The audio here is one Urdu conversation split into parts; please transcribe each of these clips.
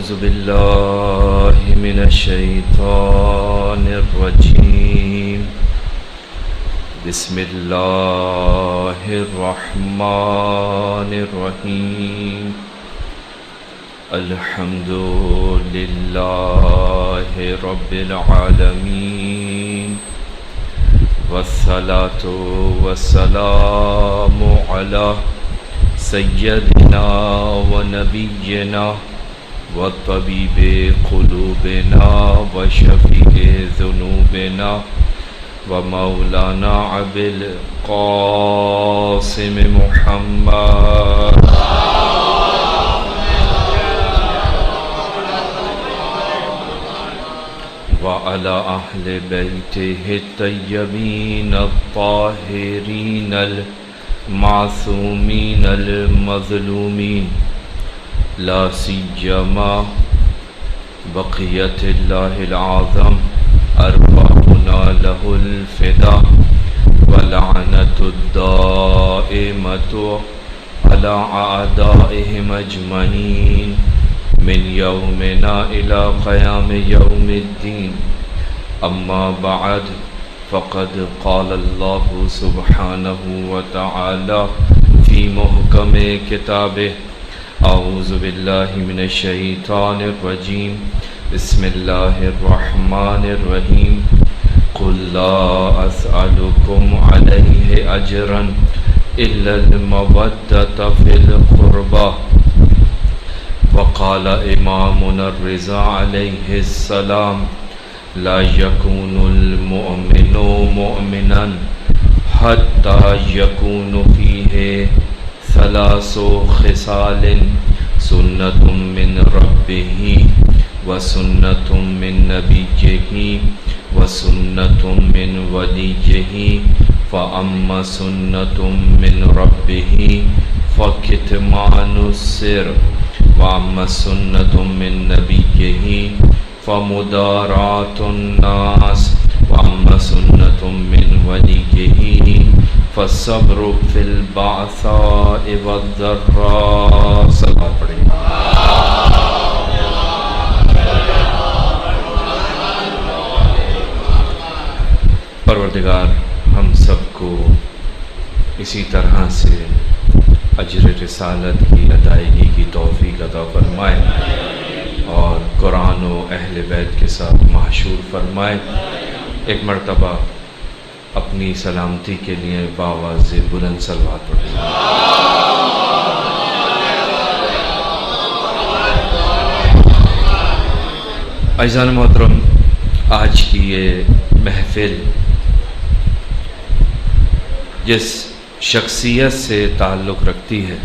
أعوذ بالله من الشيطان الرجيم بسم الله الرحمن الرحيم الحمد لله رب العالمين والصلاة والسلام على سيدنا ونبينا وطبيب قلوبنا وشفيع ذنوبنا ومولانا أبي القاسم محمد وعلى أهل بيته الطيبين الطاهرين المعصومين المظلومين لا سيما بقية الله العظم أرواحنا له الفداء واللعنة الدائمة على أعدائهم أجمعين من يومنا إلى قيام يوم الدين أما بعد فقد قال الله سبحانه وتعالى في محكم كتابه أعوذ بالله من الشيطان الرجيم بسم الله الرحمن الرحيم قل لا أسألكم عليه أجرا إلا المودة في القربى وقال إمامنا الرضا عليه السلام لا يكون المؤمن مؤمنا حتى يكون فيه ثلاث خصال سنة من ربه وسنة من نبيه وسنة من وليه فأما سنة من ربه فكتمان السر وأما سنة من نبيه فمداراة الناس وأما سنة من وليه فالصبر في البعثاء والضراء صلاة پڑھیں پروردگار ہم سب کو اسی طرح سے اجر رسالت کی ادائیگی کی توفیق عطا فرمائے اور قرآن و اہل بیت کے ساتھ محشور فرمائے۔ ایک مرتبہ اپنی سلامتی کے لیے باواز بلند صلوات پڑھیں۔ عزیزان محترم، آج کی یہ محفل جس شخصیت سے تعلق رکھتی ہے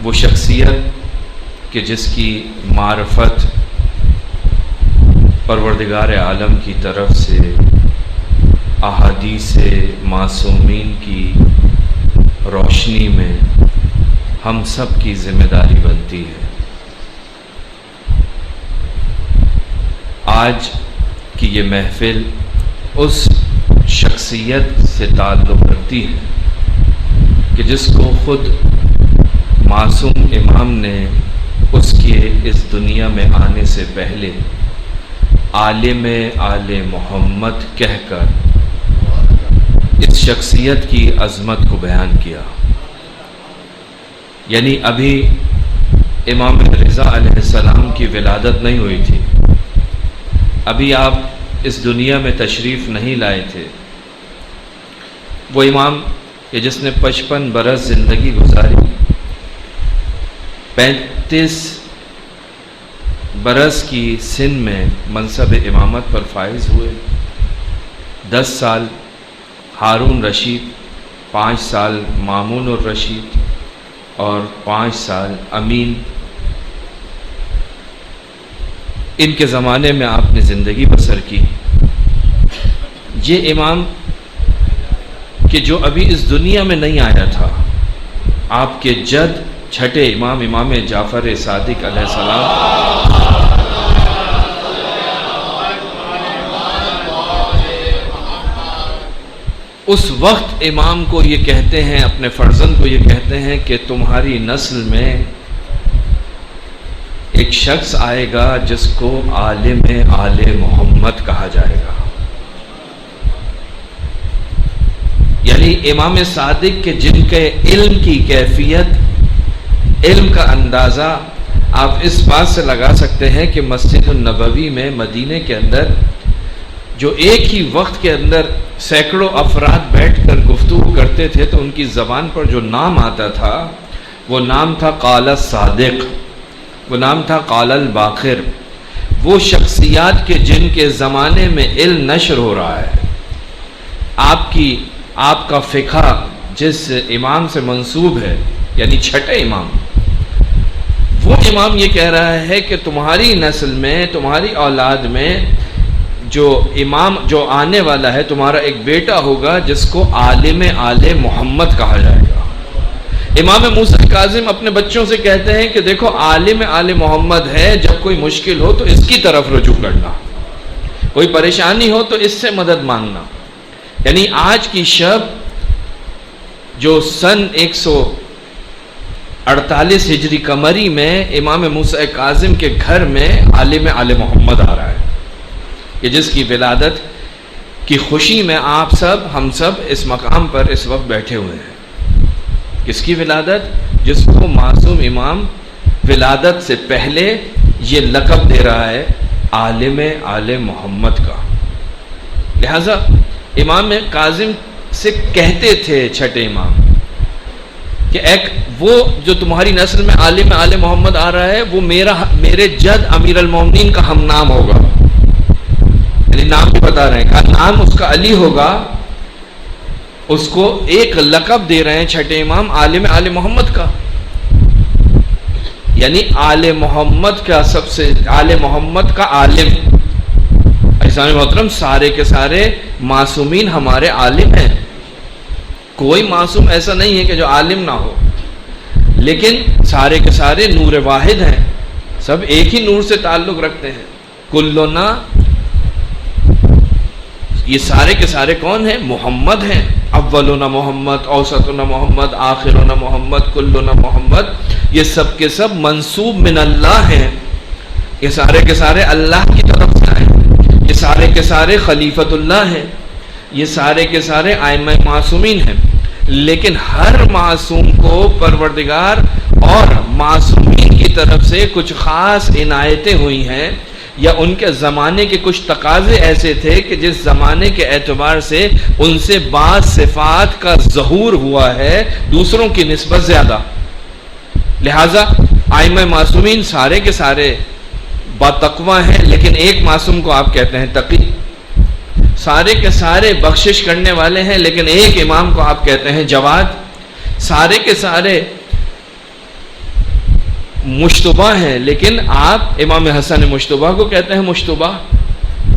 وہ شخصیت کہ جس کی معرفت پروردگار عالم کی طرف سے احادیث معصومین کی روشنی میں ہم سب کی ذمہ داری بنتی ہے۔ آج کی یہ محفل اس شخصیت سے تعلق رکھتی ہے کہ جس کو خود معصوم امام نے اس کے اس دنیا میں آنے سے پہلے عالم آل محمد کہہ کر اس شخصیت کی عظمت کو بیان کیا۔ یعنی ابھی امام رضا علیہ السلام کی ولادت نہیں ہوئی تھی، ابھی آپ اس دنیا میں تشریف نہیں لائے تھے۔ وہ امام کہ جس نے 55 برس زندگی گزاری، 35 برس کی سن میں منصب امامت پر فائز ہوئے، 10 سال ہارون رشید، 5 سال مامون الرشید اور 5 سال امین، ان کے زمانے میں آپ نے زندگی بسر کی۔ یہ امام کہ جو ابھی اس دنیا میں نہیں آیا تھا، آپ کے جد چھٹے امام جعفر صادق علیہ السلام اس وقت امام کو یہ کہتے ہیں، اپنے فرزند کو یہ کہتے ہیں کہ تمہاری نسل میں ایک شخص آئے گا جس کو عالم آل محمد کہا جائے گا. یعنی امام صادق کے جن کے علم کی کیفیت، علم کا اندازہ آپ اس بات سے لگا سکتے ہیں کہ مسجد النبوی میں مدینے کے اندر جو ایک ہی وقت کے اندر سینکڑوں افراد بیٹھ کر گفتگو کرتے تھے تو ان کی زبان پر جو نام آتا تھا وہ نام تھا قال الصادق، وہ نام تھا قال الباقر. وہ شخصیات کے جن کے زمانے میں علم نشر ہو رہا ہے، آپ کا فقہ جس امام سے منسوب ہے، یعنی چھٹے امام، وہ امام یہ کہہ رہا ہے کہ تمہاری نسل میں، تمہاری اولاد میں جو امام جو آنے والا ہے، تمہارا ایک بیٹا ہوگا جس کو عالم آل محمد کہا جائے گا. امام موسیٰ کاظم اپنے بچوں سے کہتے ہیں کہ دیکھو عالم آل محمد ہے، جب کوئی مشکل ہو تو اس کی طرف رجوع کرنا، کوئی پریشانی ہو تو اس سے مدد مانگنا. یعنی آج کی شب جو سن 148 ہجری قمری میں امام موسیٰ کاظم کے گھر میں عالم آل محمد آ رہا ہے، کہ جس کی ولادت کی خوشی میں آپ سب، ہم سب اس مقام پر اس وقت بیٹھے ہوئے ہیں. کس کی ولادت؟ جس کو معصوم امام ولادت سے پہلے یہ لقب دے رہا ہے عالم آل محمد کا. لہذا امام کاظم سے کہتے تھے چھٹے امام کہ ایک وہ جو تمہاری نسل میں عالم آل محمد آ رہا ہے وہ میرے جد امیر المومنین کا ہم نام ہوگا. یعنی نام بھی بتا رہے ہیں کہ نام اس کا علی ہوگا، اس کو ایک لقب دے رہے ہیں چھٹے امام عالم آل محمد کا. یعنی آل محمد کا سب سے آل محمد کا عالم. اسلامی محترم، سارے کے سارے معصومین ہمارے عالم ہیں، کوئی معصوم ایسا نہیں ہے کہ جو عالم نہ ہو، لیکن سارے کے سارے نور واحد ہیں، سب ایک ہی نور سے تعلق رکھتے ہیں. کلنا، یہ سارے کے سارے کون ہیں؟ محمد ہیں. اولنا محمد، اوسطنا محمد، آخرنا محمد، کلنا محمد، یہ سب کے سب منسوب من اللہ ہیں. یہ سارے کے سارے اللہ کی طرف سے آئے، یہ سارے کے سارے خلیفۃ اللہ ہیں، یہ سارے کے سارے ائمہ معصومین ہیں. لیکن ہر معصوم کو پروردگار اور معصومین کی طرف سے کچھ خاص عنایتیں ہوئی ہیں، یا ان کے زمانے کے کچھ تقاضے ایسے تھے کہ جس زمانے کے اعتبار سے ان سے بعض صفات کا ظہور ہوا ہے دوسروں کی نسبت زیادہ. لہذا ائمہ معصومین سارے کے سارے باتقویٰ ہیں، لیکن ایک معصوم کو آپ کہتے ہیں تقی. سارے کے سارے بخشش کرنے والے ہیں، لیکن ایک امام کو آپ کہتے ہیں جواد. سارے کے سارے مشتبہ ہیں، لیکن آپ امام حسن مشتبہ کو کہتے ہیں مشتبہ.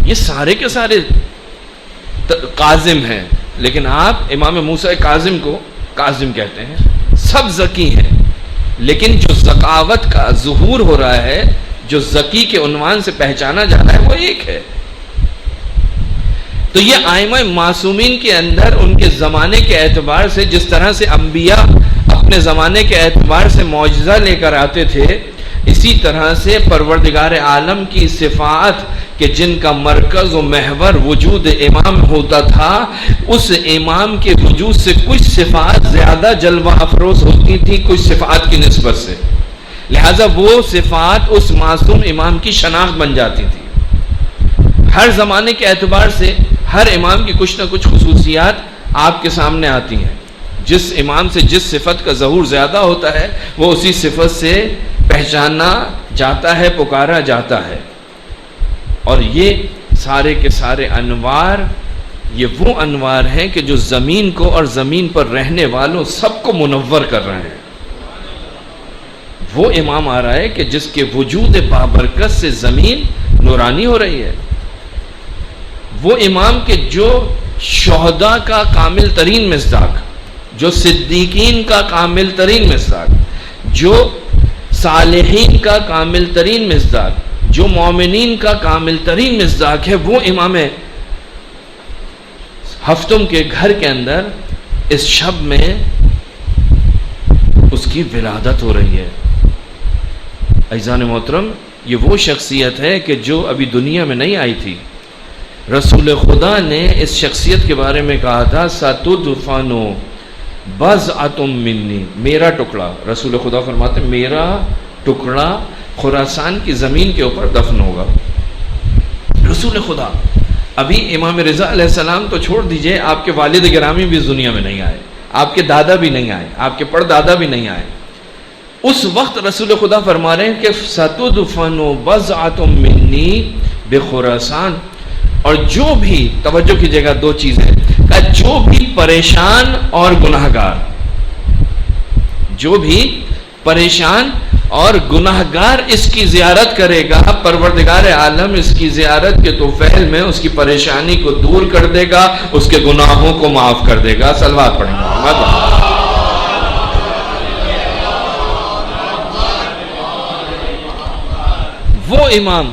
یہ سارے کے سارے کاظم ہیں، لیکن آپ امام موسیٰ کاظم کو کاظم کہتے ہیں. سب ذکی ہیں، لیکن جو ذکاوت کا ظہور ہو رہا ہے، جو ذکی کے عنوان سے پہچانا جا رہا ہے، وہ ایک ہے. تو یہ ائمہ معصومین کے اندر ان کے زمانے کے اعتبار سے جس طرح سے انبیاء اپنے زمانے کے اعتبار سے معجزہ لے کر آتے تھے، اسی طرح سے پروردگار عالم کی صفات کہ جن کا مرکز و محور وجود امام ہوتا تھا، اس امام کے وجود سے کچھ صفات زیادہ جلوہ افروز ہوتی تھی کچھ صفات کی نسبت سے. لہذا وہ صفات اس معصوم امام کی شناخت بن جاتی تھی. ہر زمانے کے اعتبار سے ہر امام کی کچھ نہ کچھ خصوصیات آپ کے سامنے آتی ہیں. جس امام سے جس صفت کا ظہور زیادہ ہوتا ہے وہ اسی صفت سے پہچانا جاتا ہے، پکارا جاتا ہے. اور یہ سارے کے سارے انوار، یہ وہ انوار ہیں کہ جو زمین کو اور زمین پر رہنے والوں سب کو منور کر رہے ہیں. وہ امام آ رہا ہے کہ جس کے وجود بابرکت سے زمین نورانی ہو رہی ہے. وہ امام کے جو شہداء کا کامل ترین مصداق، جو صدیقین کا کامل ترین مصداق، جو صالحین کا کامل ترین مصداق، جو مومنین کا کامل ترین مصداق ہے، وہ امام ہفتم کے گھر کے اندر اس شب میں اس کی ولادت ہو رہی ہے. عزیزان محترم، یہ وہ شخصیت ہے کہ جو ابھی دنیا میں نہیں آئی تھی. رسول خدا نے اس شخصیت کے بارے میں کہا تھا ستدفن بضعۃ منی، میرا ٹکڑا. رسول خدا فرماتے ہیں میرا ٹکڑا خراسان کی زمین کے اوپر دفن ہوگا. رسول خدا. ابھی امام رضا علیہ السلام تو چھوڑ دیجئے، آپ کے والد گرامی بھی اس دنیا میں نہیں آئے، آپ کے دادا بھی نہیں آئے، آپ کے پردادا بھی نہیں آئے. اس وقت رسول خدا فرما رہے ہیں کہ ستدفن بضعۃ منی بخراسان. اور جو بھی، توجہ کیجیے گا دو چیزیں، کہ جو بھی پریشان اور گناہگار، جو بھی پریشان اور گناہگار اس کی زیارت کرے گا، پروردگار عالم اس کی زیارت کے طفیل میں اس کی پریشانی کو دور کر دے گا، اس کے گناہوں کو معاف کر دے گا. صلوات پڑھیں گے. وہ امام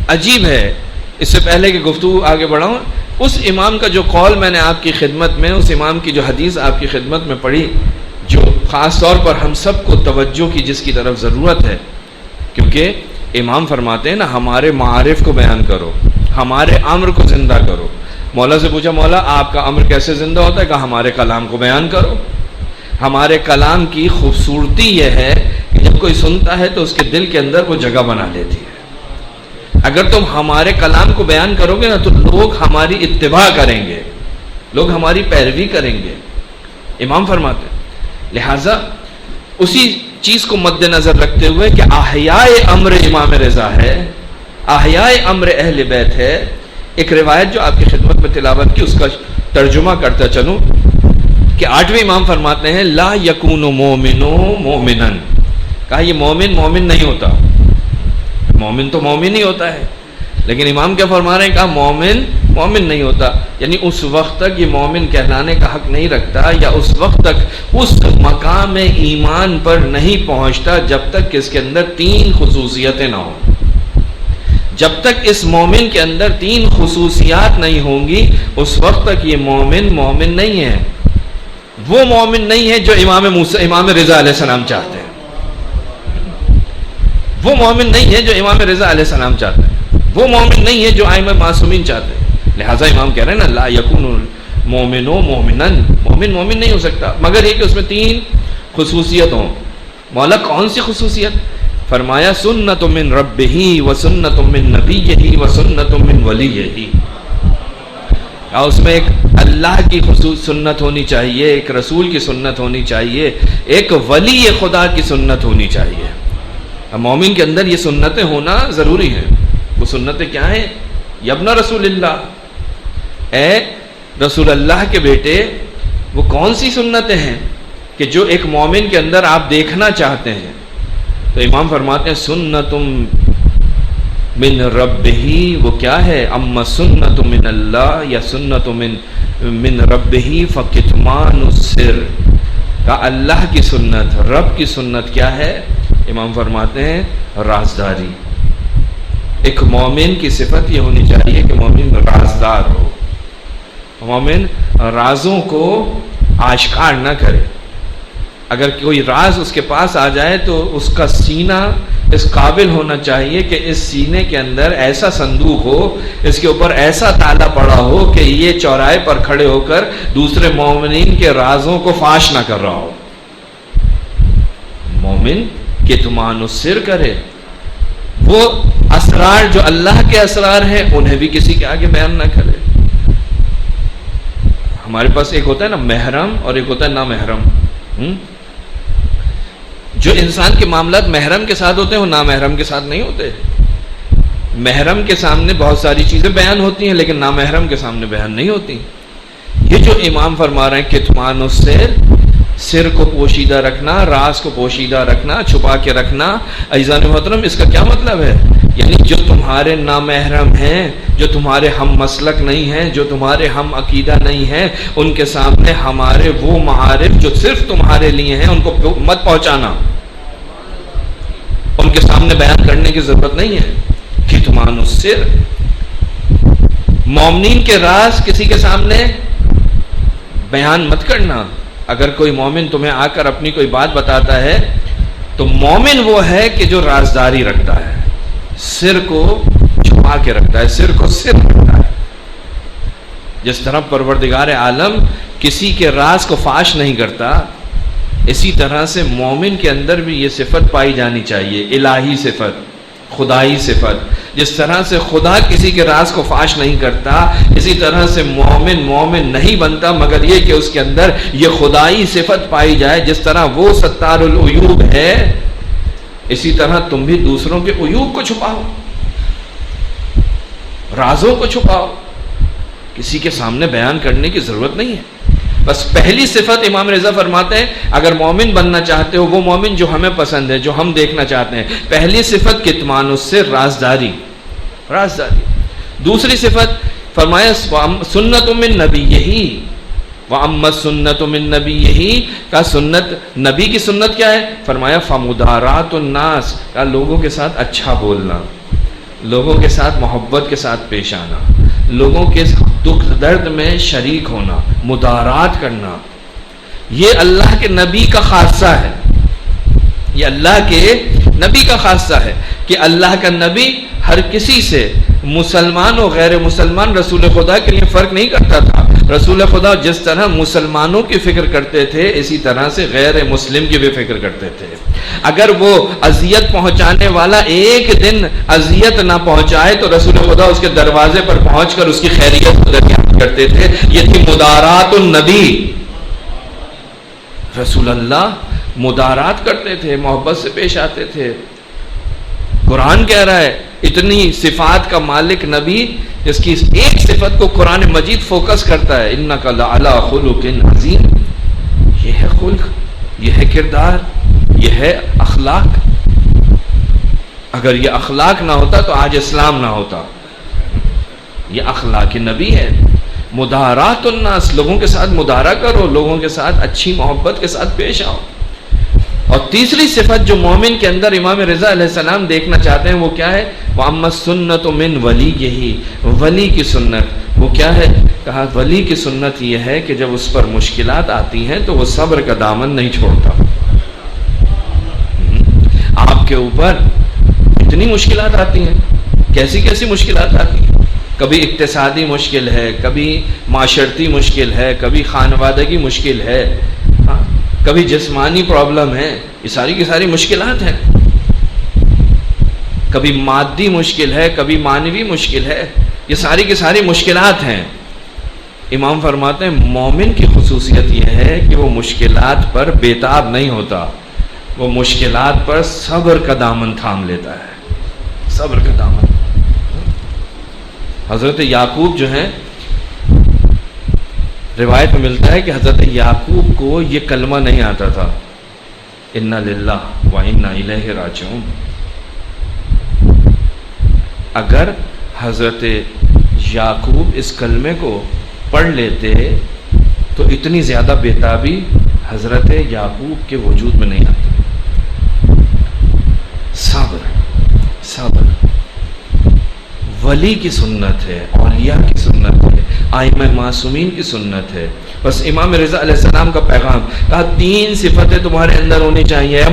عجیب ہے. اس سے پہلے کہ گفتگو آگے بڑھاؤں، اس امام کا جو قول میں نے آپ کی خدمت میں، اس امام کی جو حدیث آپ کی خدمت میں پڑھی، جو خاص طور پر ہم سب کو توجہ کی جس کی طرف ضرورت ہے، کیونکہ امام فرماتے ہیں نا ہمارے معارف کو بیان کرو، ہمارے امر کو زندہ کرو. مولا سے پوچھا مولا آپ کا امر کیسے زندہ ہوتا ہے؟ کہ ہمارے کلام کو بیان کرو. ہمارے کلام کی خوبصورتی یہ ہے کہ جب کوئی سنتا ہے تو اس کے دل کے اندر وہ جگہ بنا لیتی ہے. اگر تم ہمارے کلام کو بیان کرو گے نا تو لوگ ہماری اتباع کریں گے، لوگ ہماری پیروی کریں گے. امام فرماتے ہیں لہٰذا اسی چیز کو مد نظر رکھتے ہوئے کہ احیاء امر امام رضا ہے، احیاء امر اہل بیت ہے. ایک روایت جو آپ کی خدمت میں تلاوت کی اس کا ترجمہ کرتا چلوں کہ 8ویں امام فرماتے ہیں لا یکون مومن مومنا. کہا یہ مومن نہیں ہوتا، مومن تو مومن ہی ہوتا ہے، لیکن امام کیا فرما رہے ہیں؟ کہا مومن نہیں ہوتا، یعنی اس وقت تک یہ مومن کہلانے کا حق نہیں رکھتا، یا اس وقت تک اس مقام ایمان پر نہیں پہنچتا جب تک کہ اس کے اندر 3 خصوصیتیں نہ ہوں. جب تک اس مومن کے اندر 3 خصوصیات نہیں ہوں گی اس وقت تک یہ مومن نہیں ہے. وہ مومن نہیں ہے جو امام رضا علیہ السلام چاہتے ہیں. وہ مومن نہیں ہے جو امام رضا علیہ السلام چاہتے ہیں. وہ مومن نہیں ہے جو ائمہ معصومین چاہتے ہیں. لہٰذا امام کہہ رہے ہیں نا لا یکون مومن مومنا، مومن نہیں ہو سکتا مگر یہ کہ اس میں 3 خصوصیت ہوں. مولا کون سی خصوصیت؟ فرمایا سنت من ربہ و سنت من نبیہ و سنت من ولیہ. اس میں ایک اللہ کی سنت ہونی چاہیے، ایک رسول کی سنت ہونی چاہیے، ایک ولی خدا کی سنت ہونی چاہیے. مومن کے اندر یہ سنتیں ہونا ضروری ہیں. وہ سنتیں کیا ہیں؟ یبن رسول اللہ، اے رسول اللہ کے بیٹے، وہ کون سی سنتیں ہیں کہ جو ایک مومن کے اندر آپ دیکھنا چاہتے ہیں؟ تو امام فرماتے ہیں سنت من ربہ. وہ کیا ہے؟ اما سنت من اللہ یا سنت من ربہ فکتمان السر. کہ اللہ کی سنت، رب کی سنت کیا ہے؟ امام فرماتے ہیں رازداری. ایک مومن کی صفت یہ ہونی چاہیے کہ مومن رازدار ہو، مومن رازوں کو آشکار نہ کرے. اگر کوئی راز اس کے پاس آ جائے تو اس کا سینہ اس قابل ہونا چاہیے کہ اس سینے کے اندر ایسا صندوق ہو، اس کے اوپر ایسا تالا پڑا ہو کہ یہ چوراہے پر کھڑے ہو کر دوسرے مومنین کے رازوں کو فاش نہ کر رہا ہو. مومن کتمان السر کرے، وہ اسرار جو اللہ کے اسرار ہیں انہیں بھی کسی کے آگے بیان نہ کرے. ہمارے پاس ایک ہوتا ہے نا محرم اور ایک ہوتا ہے نامحرم. جو انسان کے معاملات محرم کے ساتھ ہوتے ہیں وہ نامحرم کے ساتھ نہیں ہوتے. محرم کے سامنے بہت ساری چیزیں بیان ہوتی ہیں لیکن نامحرم کے سامنے بیان نہیں ہوتی. یہ جو امام فرما رہے ہیں کتمان السر، سر کو پوشیدہ رکھنا، راز کو پوشیدہ رکھنا، چھپا کے رکھنا. عزیزان محترم اس کا کیا مطلب ہے؟ یعنی جو تمہارے نامحرم ہیں، جو تمہارے ہم مسلک نہیں ہیں، جو تمہارے ہم عقیدہ نہیں ہیں، ان کے سامنے ہمارے وہ معارف جو صرف تمہارے لیے ہیں ان کو مت پہنچانا، ان کے سامنے بیان کرنے کی ضرورت نہیں ہے. کتمان السر، مومنین کے راز کسی کے سامنے بیان مت کرنا. اگر کوئی مومن تمہیں آ کر اپنی کوئی بات بتاتا ہے تو مومن وہ ہے کہ جو رازداری رکھتا ہے، سر کو چھپا کے رکھتا ہے، سر کو سر رکھتا ہے. جس طرح پروردگار عالم کسی کے راز کو فاش نہیں کرتا، اسی طرح سے مومن کے اندر بھی یہ صفت پائی جانی چاہیے، الہی صفت، خدائی صفت. جس طرح سے خدا کسی کے راز کو فاش نہیں کرتا، اسی طرح سے مومن نہیں بنتا مگر یہ کہ اس کے اندر یہ خدائی صفت پائی جائے. جس طرح وہ ستار العیوب ہے، اسی طرح تم بھی دوسروں کے عیوب کو چھپاؤ، رازوں کو چھپاؤ. کسی کے سامنے بیان کرنے کی ضرورت نہیں ہے. بس پہلی صفت امام رضا فرماتے ہیں اگر مومن بننا چاہتے ہو، وہ مومن جو ہمیں پسند ہے، جو ہم دیکھنا چاہتے ہیں، پہلی صفت کتمان اس سے رازداری. دوسری صفت فرمایا سنت من نبی یہی وَأَمَّا السُّنَّةُ مِن نَبِيِّهِ، کا سنت نبی کی سنت کیا ہے؟ فرمایا فَمُدَارَاتُ النَّاسِ، کا لوگوں کے ساتھ اچھا بولنا، لوگوں کے ساتھ محبت کے ساتھ پیش آنا، لوگوں کے دکھ درد میں شریک ہونا، مدارات کرنا. یہ اللہ کے نبی کا خاصہ ہے، یہ اللہ کے نبی کا خاصہ ہے کہ اللہ کا نبی ہر کسی سے، مسلمان و غیر مسلمان، رسول خدا کے لیے فرق نہیں کرتا تھا. رسول خدا جس طرح مسلمانوں کی فکر کرتے تھے، اسی طرح سے غیر مسلم کی بھی فکر کرتے تھے. اگر وہ اذیت پہنچانے والا ایک دن اذیت نہ پہنچائے تو رسول خدا اس کے دروازے پر پہنچ کر اس کی خیریت کو دریافت کرتے تھے. یہ تھی مدارات النبی. رسول اللہ مدارات کرتے تھے، محبت سے پیش آتے تھے. قرآن کہہ رہا ہے اتنی صفات کا مالک نبی، جس کی ایک صفت کو قرآن مجید فوکس کرتا ہے، انک لعلی خلق عظیم. یہ ہے خلق، یہ ہے کردار، یہ ہے اخلاق. اگر یہ اخلاق نہ ہوتا تو آج اسلام نہ ہوتا. یہ اخلاق نبی ہے. مدارات الناس، لوگوں کے ساتھ مدارا کرو، لوگوں کے ساتھ اچھی محبت کے ساتھ پیش آؤ. اور تیسری صفت جو مومن کے اندر امام رضا علیہ السلام دیکھنا چاہتے ہیں وہ کیا ہے؟ وَأَمَّا السُّنَّةُ مِن وَلِيِّهِ، ولی کی سنت. وہ کیا ہے؟ کہا ولی کی سنت یہ ہے کہ جب اس پر مشکلات آتی ہیں تو وہ صبر کا دامن نہیں چھوڑتا. آپ کے اوپر اتنی مشکلات آتی ہیں، کیسی کیسی مشکلات آتی ہیں. کبھی اقتصادی مشکل ہے، کبھی معاشرتی مشکل ہے، کبھی خانوادگی مشکل ہے، کبھی جسمانی پرابلم ہے. یہ ساری کی ساری مشکلات ہیں. کبھی مادی مشکل ہے، کبھی معنوی مشکل ہے. یہ ساری کی ساری مشکلات ہیں. امام فرماتے ہیں مومن کی خصوصیت یہ ہے کہ وہ مشکلات پر بےتاب نہیں ہوتا، وہ مشکلات پر صبر کا دامن تھام لیتا ہے. صبر کا دامن. حضرت یعقوب جو ہیں، روایت میں ملتا ہے کہ حضرت یعقوب کو یہ کلمہ نہیں آتا تھا، انا للہ و انا الیہ راجعون. اگر حضرت یعقوب اس کلمے کو پڑھ لیتے تو اتنی زیادہ بےتابی حضرت یعقوب کے وجود میں نہیں آتی. صبر، صبر ولی کی سنت ہے، اولیاء کی سنت ہے، ائمہ معصومین کی سنت ہے. بس امام رضا علیہ السلام کا پیغام، کہا تین صفتیں تمہارے اندر ہونی چاہیے. اے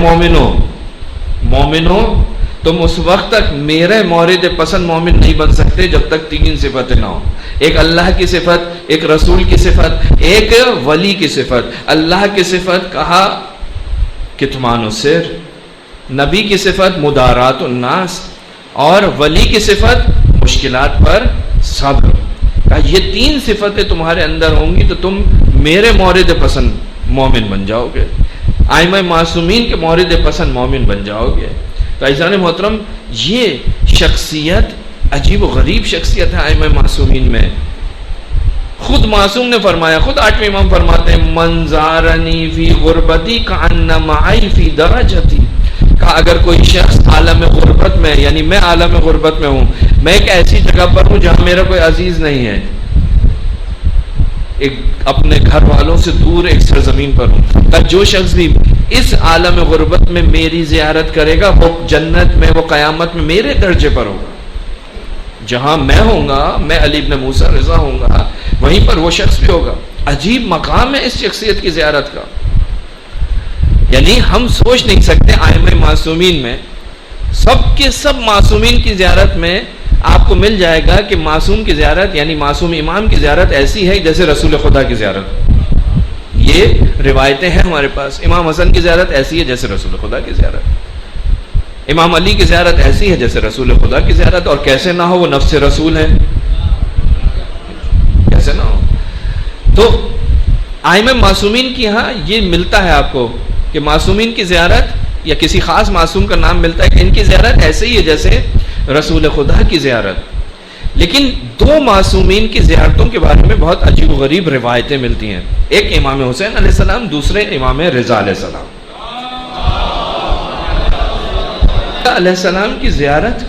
مومنو تم اس وقت تک میرے مورد پسند مومن نہیں بن سکتے جب تک تین صفتیں نہ ہوں. ایک اللہ کی صفت، ایک رسول کی صفت، ایک ولی کی صفت. اللہ کی صفت کہا کتمان السر، نبی کی صفت مدارات الناس، اور ولی کی صفت مشکلات پر صبر. یہ تین صفتیں تمہارے اندر ہوں گی تو تم میرے مورد پسند مومن بن جاؤ گے، ائمہ معصومین کے مورد پسند مومن بن جاؤ گے. تو عزیزان محترم، یہ شخصیت عجیب و غریب شخصیت ہے ائمہ معصومین میں. خود معصوم نے فرمایا، خود آٹھویں امام فرماتے ہیں من زارنی فی غربتی کأن معی فی درجتی. کہا اگر کوئی شخص عالم غربت میں، یعنی میں عالم غربت میں ہوں، میں ایک ایسی جگہ پر ہوں جہاں میرا کوئی عزیز نہیں ہے، ایک اپنے گھر والوں سے دور ایک سرزمین پر ہوں، کہا جو شخص بھی اس عالم غربت میں میری زیارت کرے گا وہ جنت میں، وہ قیامت میں میرے درجے پر ہوگا. جہاں میں ہوں گا، میں علی بن موسیٰ رضا ہوں گا، وہیں پر وہ شخص بھی ہوگا. عجیب مقام ہے اس شخصیت کی زیارت کا. یعنی ہم سوچ نہیں سکتے ائمہ معصومین میں سب کے سب معصومین کی زیارت میں آپ کو مل جائے گا کہ معصوم کی زیارت یعنی معصوم امام کی زیارت ایسی ہے جیسے رسول خدا کی زیارت. یہ روایتیں ہیں ہمارے پاس. امام حسن کی زیارت ایسی ہے جیسے رسول خدا کی زیارت, امام علی کی زیارت ایسی ہے جیسے رسول خدا کی زیارت. اور کیسے نہ ہو, وہ نفس رسول ہے, کیسے نہ ہو. تو ائمہ معصومین کی یہاں یہ ملتا ہے آپ کو کہ معصومین کی زیارت یا کسی خاص معصوم کا نام ملتا ہے کہ ان کی زیارت ایسے ہی ہے جیسے رسول خدا کی زیارت. لیکن دو معصومین کی زیارتوں کے بارے میں بہت عجیب و غریب روایتیں ملتی ہیں. ایک امام حسین علیہ السلام, دوسرے امام رضا علیہ السلام. علیہ السلام کی زیارت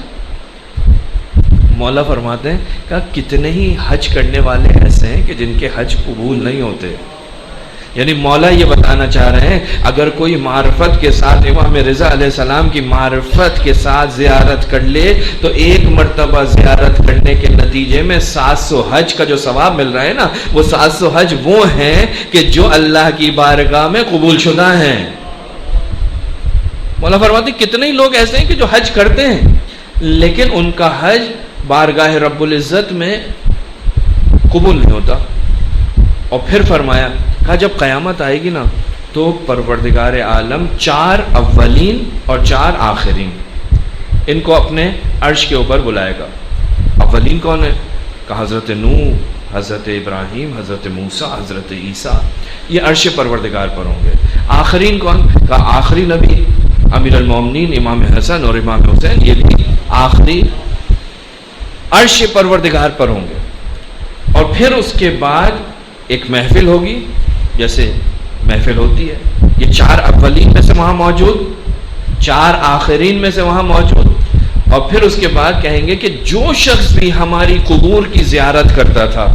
مولا فرماتے ہیں کہ کتنے ہی حج کرنے والے ایسے ہیں کہ جن کے حج قبول نہیں ہوتے. یعنی مولا یہ بتانا چاہ رہے ہیں اگر کوئی معرفت کے ساتھ امام رضا علیہ السلام کی معرفت کے ساتھ زیارت کر لے تو ایک مرتبہ زیارت کرنے کے نتیجے میں 700 حج کا جو ثواب مل رہا ہے نا, وہ 700 حج وہ ہیں کہ جو اللہ کی بارگاہ میں قبول شدہ ہیں. مولا فرماتے ہیں کتنے ہی لوگ ایسے ہیں کہ جو حج کرتے ہیں لیکن ان کا حج بارگاہ رب العزت میں قبول نہیں ہوتا. اور پھر فرمایا کہا جب قیامت آئے گی نا تو پروردگار عالم 4 اولین اور 4 آخرین ان کو اپنے عرش کے اوپر بلائے گا. اولین کون ہے؟ کہ حضرت نوح, حضرت ابراہیم, حضرت موسیٰ, حضرت عیسیٰ, یہ عرش پروردگار پر ہوں گے. آخرین کون؟ کہ آخری نبی امیر المومنین امام حسن اور امام حسین, یہ بھی آخری عرش پروردگار پر ہوں گے. اور پھر اس کے بعد ایک محفل ہوگی جیسے محفل ہوتی ہے. یہ 4 اولین میں سے وہاں موجود, 4 آخرین میں سے وہاں موجود. اور پھر اس کے بعد کہیں گے کہ جو شخص بھی ہماری قبور کی زیارت کرتا تھا,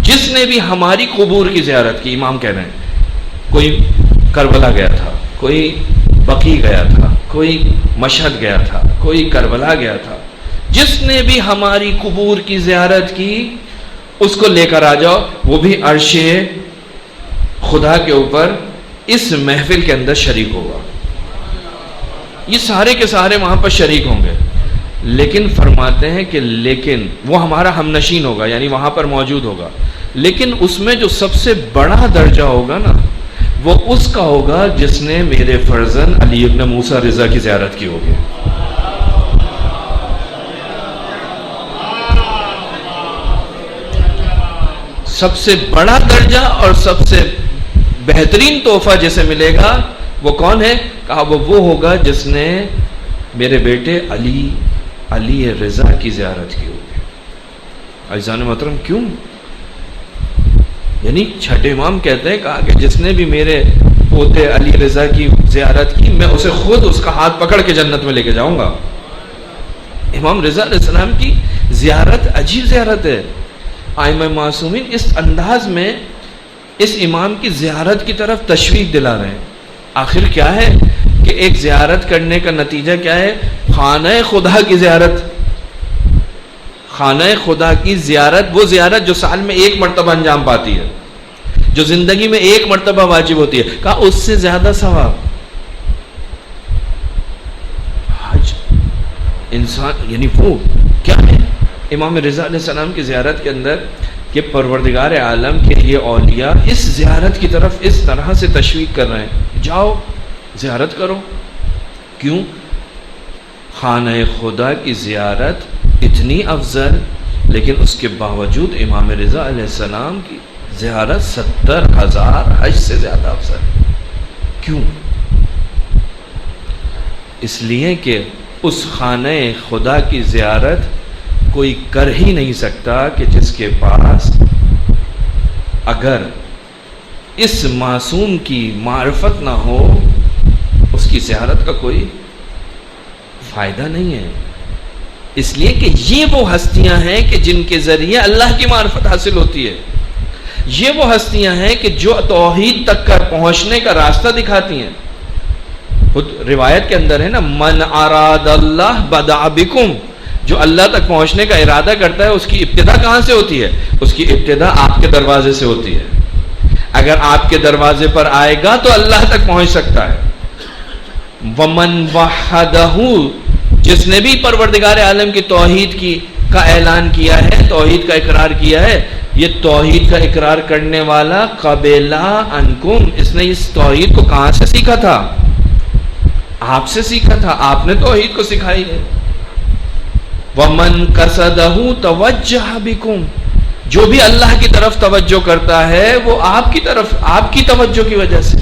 جس نے بھی ہماری قبور کی زیارت کی, امام کہہ رہے ہیں کوئی کربلا گیا تھا, کوئی بقیع گیا تھا, کوئی مشہد گیا تھا, کوئی کربلا گیا تھا, جس نے بھی ہماری قبور کی زیارت کی اس کو لے کر آ جاؤ, وہ بھی عرش خدا کے اوپر اس محفل کے اندر شریک ہوگا. یہ سارے کے سارے وہاں پر شریک ہوں گے. لیکن فرماتے ہیں کہ لیکن وہ ہمارا ہم نشین ہوگا, یعنی وہاں پر موجود ہوگا. لیکن اس میں جو سب سے بڑا درجہ ہوگا نا, وہ اس کا ہوگا جس نے میرے فرزند علی ابن موسیٰ رضا کی زیارت کی ہوگی. سب سے بڑا درجہ اور سب سے بہترین تحفہ جسے ملے گا وہ کون ہے؟ کہا وہ ہوگا جس نے میرے بیٹے علی رضا کی زیارت کی ہوگی. عزیزان محترم کیوں؟ یعنی چھٹے امام کہتے ہیں کہا کہ جس نے بھی میرے پوتے علی رضا کی زیارت کی میں اسے خود اس کا ہاتھ پکڑ کے جنت میں لے کے جاؤں گا. امام رضا علیہ السلام کی زیارت عجیب زیارت ہے. ائمہ معصومین اس انداز میں اس امام کی زیارت کی طرف تشویق دلا رہے ہیں. آخر کیا ہے کہ ایک زیارت کرنے کا نتیجہ کیا ہے؟ خانہ خدا کی زیارت. خانہ خدا کی زیارت, وہ زیارت جو سال میں ایک مرتبہ انجام پاتی ہے, جو زندگی میں ایک مرتبہ واجب ہوتی ہے, کہا اس سے زیادہ ثواب. حج انسان یعنی وہ کیا ہے امام رضا علیہ السلام کی زیارت کے اندر کہ پروردگار عالم کے یہ اولیاء اس زیارت کی طرف اس طرح سے تشویق کر رہے ہیں, جاؤ زیارت کرو. کیوں؟ خانہ خدا کی زیارت اتنی افضل, لیکن اس کے باوجود امام رضا علیہ السلام کی زیارت 70,000 حج سے زیادہ افضل. کیوں؟ اس لیے کہ اس خانہ خدا کی زیارت کوئی کر ہی نہیں سکتا کہ جس کے پاس اگر اس معصوم کی معرفت نہ ہو اس کی زیارت کا کوئی فائدہ نہیں ہے. اس لیے کہ یہ وہ ہستیاں ہیں کہ جن کے ذریعے اللہ کی معرفت حاصل ہوتی ہے. یہ وہ ہستیاں ہیں کہ جو توحید تک کر پہنچنے کا راستہ دکھاتی ہیں. خود روایت کے اندر ہے نا, من اراد اللہ بدع بکم, جو اللہ تک پہنچنے کا ارادہ کرتا ہے اس کی ابتدا کہاں سے ہوتی ہے؟ اس کی ابتدا آپ کے دروازے سے ہوتی ہے. اگر آپ کے دروازے پر آئے گا تو اللہ تک پہنچ سکتا ہے. ومن وحدہ، جس نے بھی پروردگار عالم کی توحید کا اعلان کیا ہے، توحید کا اقرار کیا ہے، یہ توحید کا اقرار کرنے والا قبلہ انکم، اس نے اس توحید کو کہاں سے سیکھا تھا؟ آپ سے سیکھا تھا، آپ نے توحید کو سکھائی ہے. ومن قصدہ توجہ بکم، جو بھی اللہ کی طرف توجہ کرتا ہے وہ آپ کی طرف، آپ کی توجہ کی وجہ سے.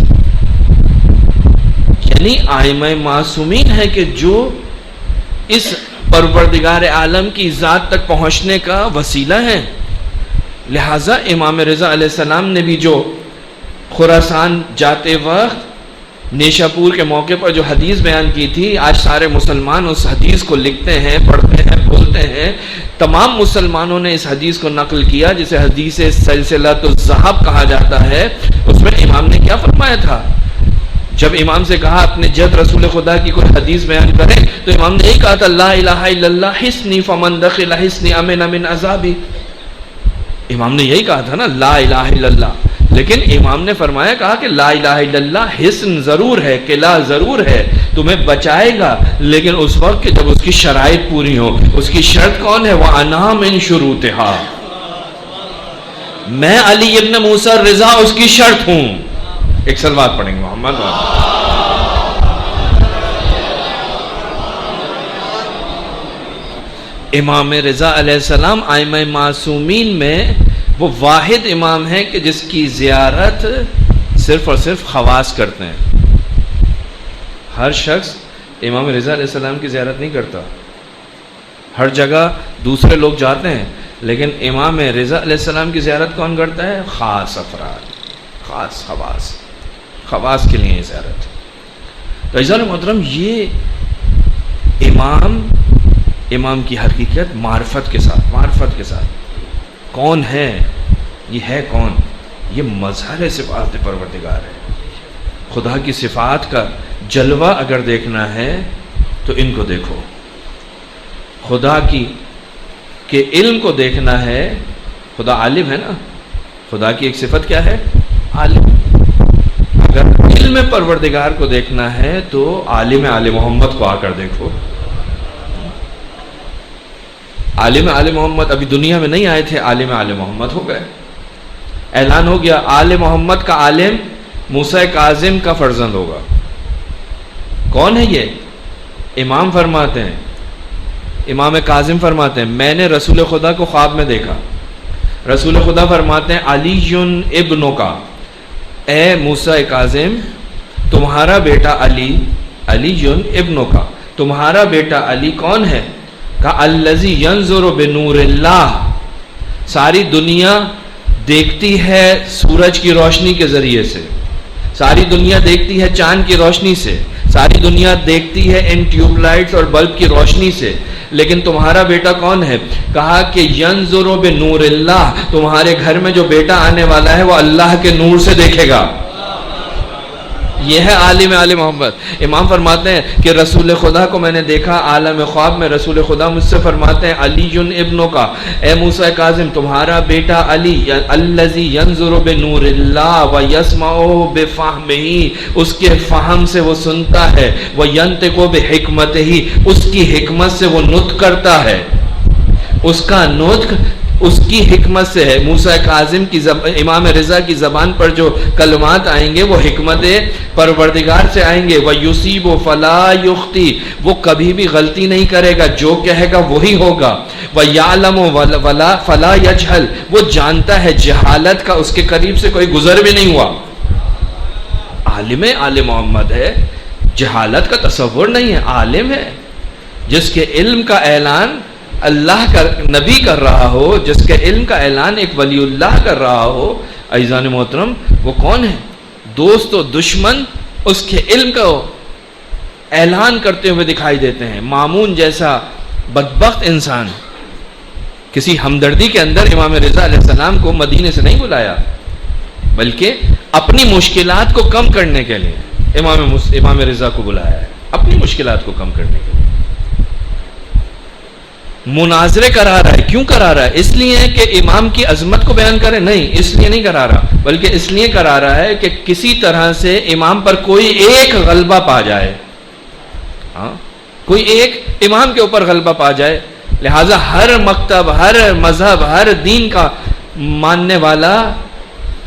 یعنی ائمہ معصومین ہے کہ جو اس پروردگار عالم کی ذات تک پہنچنے کا وسیلہ ہے. لہٰذا امام رضا علیہ السلام نے بھی جو خراسان جاتے وقت نیشا پور کے موقع پر جو حدیث بیان کی تھی، آج سارے مسلمان اس حدیث کو لکھتے ہیں، پڑھتے ہیں، بولتے ہیں. تمام مسلمانوں نے اس حدیث کو نقل کیا جسے حدیث سلسلۃ الذہب کہا جاتا ہے. اس میں امام نے کیا فرمایا تھا؟ جب امام سے کہا اپنے جد رسول خدا کی کوئی حدیث بیان کرے تو امام نے یہی کہا تھا، لا الہ الا اللہ حصنی فمن دخل حصنی امن من عذابی. امام نے یہی کہا تھا نا، لا الہ الا اللہ. لیکن امام نے فرمایا، کہا کہ لا الہ الا اللہ حصن ضرور ہے، قلعہ ضرور ہے، تمہیں بچائے گا، لیکن اس وقت کہ جب اس کی شرائط پوری ہو. اس کی شرط کون ہے؟ وَأَنَا مِن شُرُوطِهَا، میں علی ابن موسیٰ رضا اس کی شرط ہوں. ایک صلوات پڑھیں گے محمد. امام رضا علیہ السلام ائمہ معصومین میں وہ واحد امام ہیں کہ جس کی زیارت صرف اور صرف خواص کرتے ہیں. ہر شخص امام رضا علیہ السلام کی زیارت نہیں کرتا. ہر جگہ دوسرے لوگ جاتے ہیں، لیکن امام رضا علیہ السلام کی زیارت کون کرتا ہے؟ خاص افراد، خاص خواص کے لیے زیارت. تو عزیزان محترم، یہ امام کی حقیقت معرفت کے ساتھ کون ہے؟ یہ ہے کون؟ یہ مظہر صفات پروردگار ہے. خدا کی صفات کا جلوہ اگر دیکھنا ہے تو ان کو دیکھو. خدا کے علم کو دیکھنا ہے. خدا عالم ہے نا، خدا کی ایک صفت کیا ہے؟ عالم. اگر علم پروردگار کو دیکھنا ہے تو عالم آل محمد کو آ کر دیکھو. عالم آل محمد ابھی دنیا میں نہیں آئے تھے، عالم آل محمد ہو گئے. اعلان ہو گیا آل محمد کا عالم موسیٰ کاظم کا فرزند ہوگا. کون ہے یہ؟ امام فرماتے ہیں، امام کاظم فرماتے ہیں، میں نے رسول خدا کو خواب میں دیکھا. رسول خدا فرماتے ہیں، علی ابنوں کا، اے موسیٰ کاظم تمہارا بیٹا علی ابنوں کا، تمہارا بیٹا علی کون ہے؟ کہ الذی ینظر بنور اللہ، ساری دنیا دیکھتی ہے سورج کی روشنی کے ذریعے سے، ساری دنیا دیکھتی ہے چاند کی روشنی سے، ساری دنیا دیکھتی ہے ان ٹیوب لائٹس اور بلب کی روشنی سے، لیکن تمہارا بیٹا کون ہے؟ کہا کہ ینظر بنور اللہ، تمہارے گھر میں جو بیٹا آنے والا ہے وہ اللہ کے نور سے دیکھے گا. یہ ہے عالم آل محمد. امام فرماتے ہیں کہ رسول خدا کو میں نے دیکھا عالم خواب میں. رسول خدا مجھ سے فرماتے ہیں، علی ابنوں کا، اے موسیٰ کاظم تمہارا بیٹا علی، الذی ینظر بنور اللہ ویسمع بفہمہ، اس کے فہم سے وہ سنتا ہے، وینطق بحکمتہ، اس کی حکمت سے وہ نطق کرتا ہے. اس کا نطق اس کی حکمت سے ہے. موسیٰ کاظم کی امام رضا کی زبان پر جو کلمات آئیں گے وہ حکمت پروردگار سے آئیں گے. وَيُصِيبُ فَلَا يُخْطِئُ، وہ کبھی بھی غلطی نہیں کرے گا، جو کہے گا وہی ہوگا. وَيَعْلَمُ فَلَا يَجْهَلُ، وہ جانتا ہے، جہالت کا اس کے قریب سے کوئی گزر بھی نہیں ہوا. عالم آل محمد ہے، جہالت کا تصور نہیں ہے. عالم ہے جس کے علم کا اعلان اللہ کا نبی کر رہا ہو، جس کے علم کا اعلان ایک ولی اللہ کر رہا ہو. عزیزان محترم، وہ کون ہے؟ دوست و دشمن اس کے علم کا اعلان کرتے ہوئے دکھائی دیتے ہیں. مامون جیسا بدبخت انسان کسی ہمدردی کے اندر امام رضا علیہ السلام کو مدینے سے نہیں بلایا، بلکہ اپنی مشکلات کو کم کرنے کے لیے امام رضا کو بلایا ہے، اپنی مشکلات کو کم کرنے کے لیے. مناظرے کرا رہا ہے. کیوں کرا رہا ہے؟ اس لیے کہ امام کی عظمت کو بیان کرے؟ نہیں، اس لیے نہیں کرا رہا، بلکہ اس لیے کرا رہا ہے کہ کسی طرح سے امام پر کوئی ایک غلبہ پا جائے. ہاں، کوئی ایک امام کے اوپر غلبہ پا جائے. لہذا ہر مکتب، ہر مذہب، ہر دین کا ماننے والا،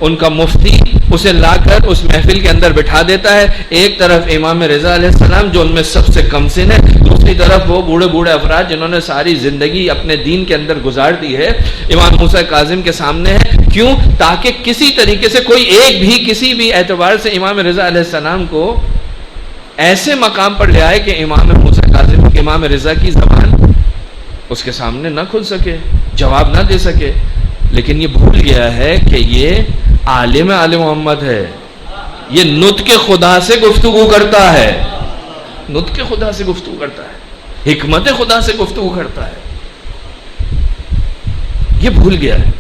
ان کا مفتی اسے لا کر اس محفل کے اندر بٹھا دیتا ہے. ایک طرف امام رضا علیہ السلام جو ان میں سب سے کم سن ہے، دوسری طرف وہ بوڑھے بوڑھے افراد جنہوں نے ساری زندگی اپنے دین کے اندر گزار دی ہے، امام موسیٰ کاظم کے سامنے ہے. کیوں؟ تاکہ کسی طریقے سے کوئی ایک بھی کسی بھی اعتبار سے امام رضا علیہ السلام کو ایسے مقام پر لے آئے کہ امام موسیٰ کاظم، امام رضا کی زبان اس کے سامنے نہ کھل سکے، جواب نہ دے سکے. لیکن یہ بھول گیا ہے کہ یہ عالم آل محمد ہے، یہ نطق خدا سے گفتگو کرتا ہے، نطق خدا سے گفتگو کرتا ہے، حکمت خدا سے گفتگو کرتا ہے. یہ بھول گیا ہے.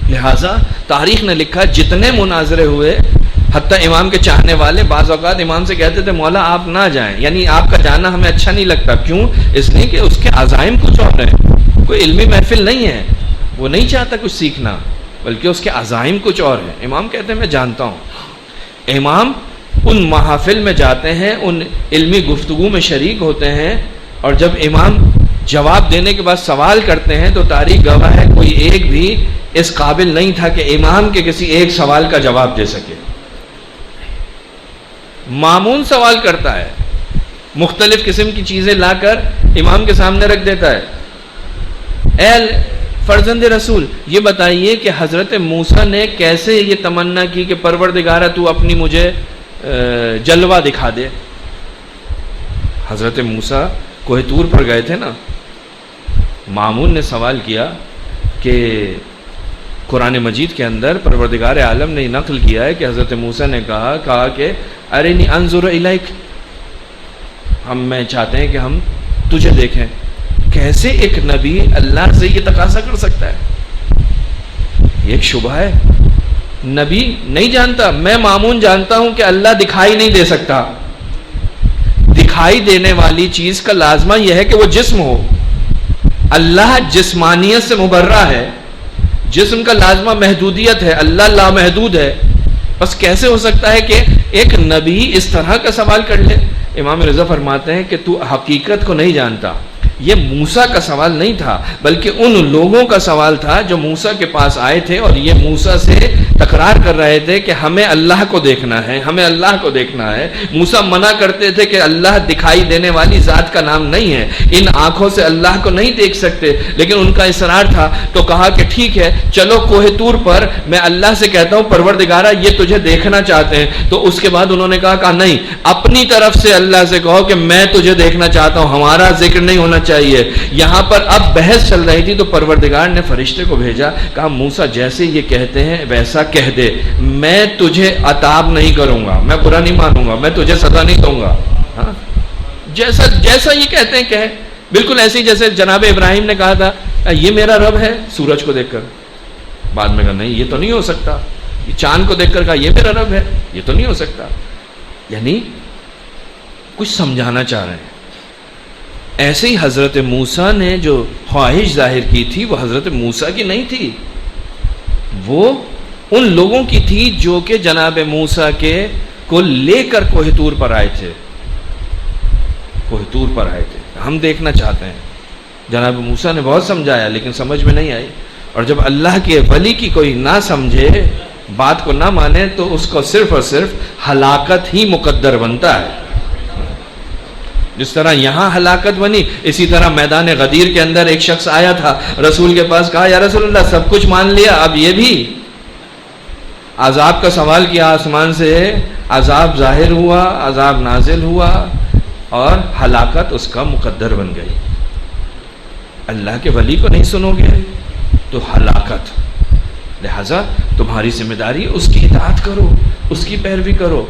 لہذا تاریخ نے لکھا جتنے مناظرے ہوئے، حتیٰ امام کے چاہنے والے بعض اوقات امام سے کہتے تھے مولا آپ نہ جائیں، یعنی آپ کا جانا ہمیں اچھا نہیں لگتا. کیوں؟ اس لیے کہ اس کے عزائم کچھ اور ہیں، کوئی علمی محفل نہیں ہے، وہ نہیں چاہتا کچھ سیکھنا، بلکہ اس کے عزائم کچھ اور ہیں. امام کہتے ہیں میں جانتا ہوں. امام ان محافل میں جاتے ہیں، ان علمی گفتگو میں شریک ہوتے ہیں، اور جب امام جواب دینے کے بعد سوال کرتے ہیں تو تاریخ گواہ ہے کوئی ایک بھی اس قابل نہیں تھا کہ امام کے کسی ایک سوال کا جواب دے سکے. مامون سوال کرتا ہے، مختلف قسم کی چیزیں لا کر امام کے سامنے رکھ دیتا ہے. اے فرزند رسول، یہ بتائیے کہ حضرت موسیٰ نے کیسے یہ تمنا کی کہ پروردگارہ تو اپنی مجھے جلوہ دکھا دے. حضرت موسیٰ کوہ طور پر گئے تھے نا. مامون نے سوال کیا کہ قرآن مجید کے اندر پروردگار عالم نے نقل کیا ہے کہ حضرت موسیٰ نے کہا کہ ارنی انظر الیک، میں چاہتے ہیں کہ ہم تجھے دیکھیں. کیسے ایک نبی اللہ سے یہ تقاضا کر سکتا ہے؟ یہ ایک شبہ ہے. نبی نہیں جانتا، میں مامون جانتا ہوں کہ اللہ دکھائی نہیں دے سکتا. دکھائی دینے والی چیز کا لازمہ یہ ہے کہ وہ جسم ہو. اللہ جسمانیت سے مبرہ ہے، جسم کا لازمہ محدودیت ہے، اللہ لامحدود ہے. بس کیسے ہو سکتا ہے کہ ایک نبی اس طرح کا سوال کر لے؟ امام رضا فرماتے ہیں کہ تو حقیقت کو نہیں جانتا. یہ موسیٰ کا سوال نہیں تھا، بلکہ ان لوگوں کا سوال تھا جو موسیٰ کے پاس آئے تھے اور یہ موسیٰ سے تکرار کر رہے تھے کہ ہمیں اللہ کو دیکھنا ہے، ہمیں اللہ کو دیکھنا ہے. موسیٰ منع کرتے تھے کہ اللہ دکھائی دینے والی ذات کا نام نہیں ہے، ان آنکھوں سے اللہ کو نہیں دیکھ سکتے. لیکن ان کا اصرار تھا تو کہا کہ ٹھیک ہے چلو کوہ طور پر میں اللہ سے کہتا ہوں پروردگارہ یہ تجھے دیکھنا چاہتے ہیں. تو اس کے بعد انہوں نے کہا نہیں، اپنی طرف سے اللہ سے کہو کہ میں تجھے دیکھنا چاہتا ہوں، ہمارا ذکر نہیں ہونا چاہیے. یہاں پر اب بحث چل رہی تھی تو پروردگار نے فرشتے کو بھیجا، کہا موسیٰ جیسے یہ کہتے ہیں ویسا کہہ دے، میں تجھے عتاب نہیں کروں گا، میں برا نہیں مانوں گا، میں تجھے سزا نہیں دوں گا. ہاں؟ جیسا یہ کہتے ہیں کہ بالکل ایسے ہی جیسے جناب ابراہیم نے کہا تھا یہ میرا رب ہے سورج کو دیکھ کر، بعد میں کہا نہیں یہ تو نہیں ہو سکتا. یہ چاند کو دیکھ کر کہا یہ میرا رب ہے، یہ تو نہیں ہو سکتا. یعنی کچھ سمجھانا چاہ رہے ہیں. ایسے ہی حضرت موسیٰ نے جو خواہش ظاہر کی تھی وہ حضرت موسیٰ کی نہیں تھی، وہ ان لوگوں کی تھی جو کہ جناب موسیٰ کے کو لے کر کوہ طور پر آئے تھے. کوہ طور پر آئے تھے، ہم دیکھنا چاہتے ہیں. جناب موسیٰ نے بہت سمجھایا لیکن سمجھ میں نہیں آئی. اور جب اللہ کے ولی کی کوئی نہ سمجھے، بات کو نہ مانے، تو اس کو صرف اور صرف ہلاکت ہی مقدر بنتا ہے. جس طرح یہاں ہلاکت بنی، اسی طرح میدان غدیر کے اندر ایک شخص آیا تھا رسول کے پاس، کہا یا رسول اللہ سب کچھ مان لیا، اب یہ بھی عذاب کا سوال کیا. آسمان سے عذاب ظاہر ہوا، عذاب نازل ہوا اور ہلاکت اس کا مقدر بن گئی. اللہ کے ولی کو نہیں سنو گے تو ہلاکت. لہذا تمہاری ذمہ داری اس کی اطاعت کرو، اس کی پیروی کرو.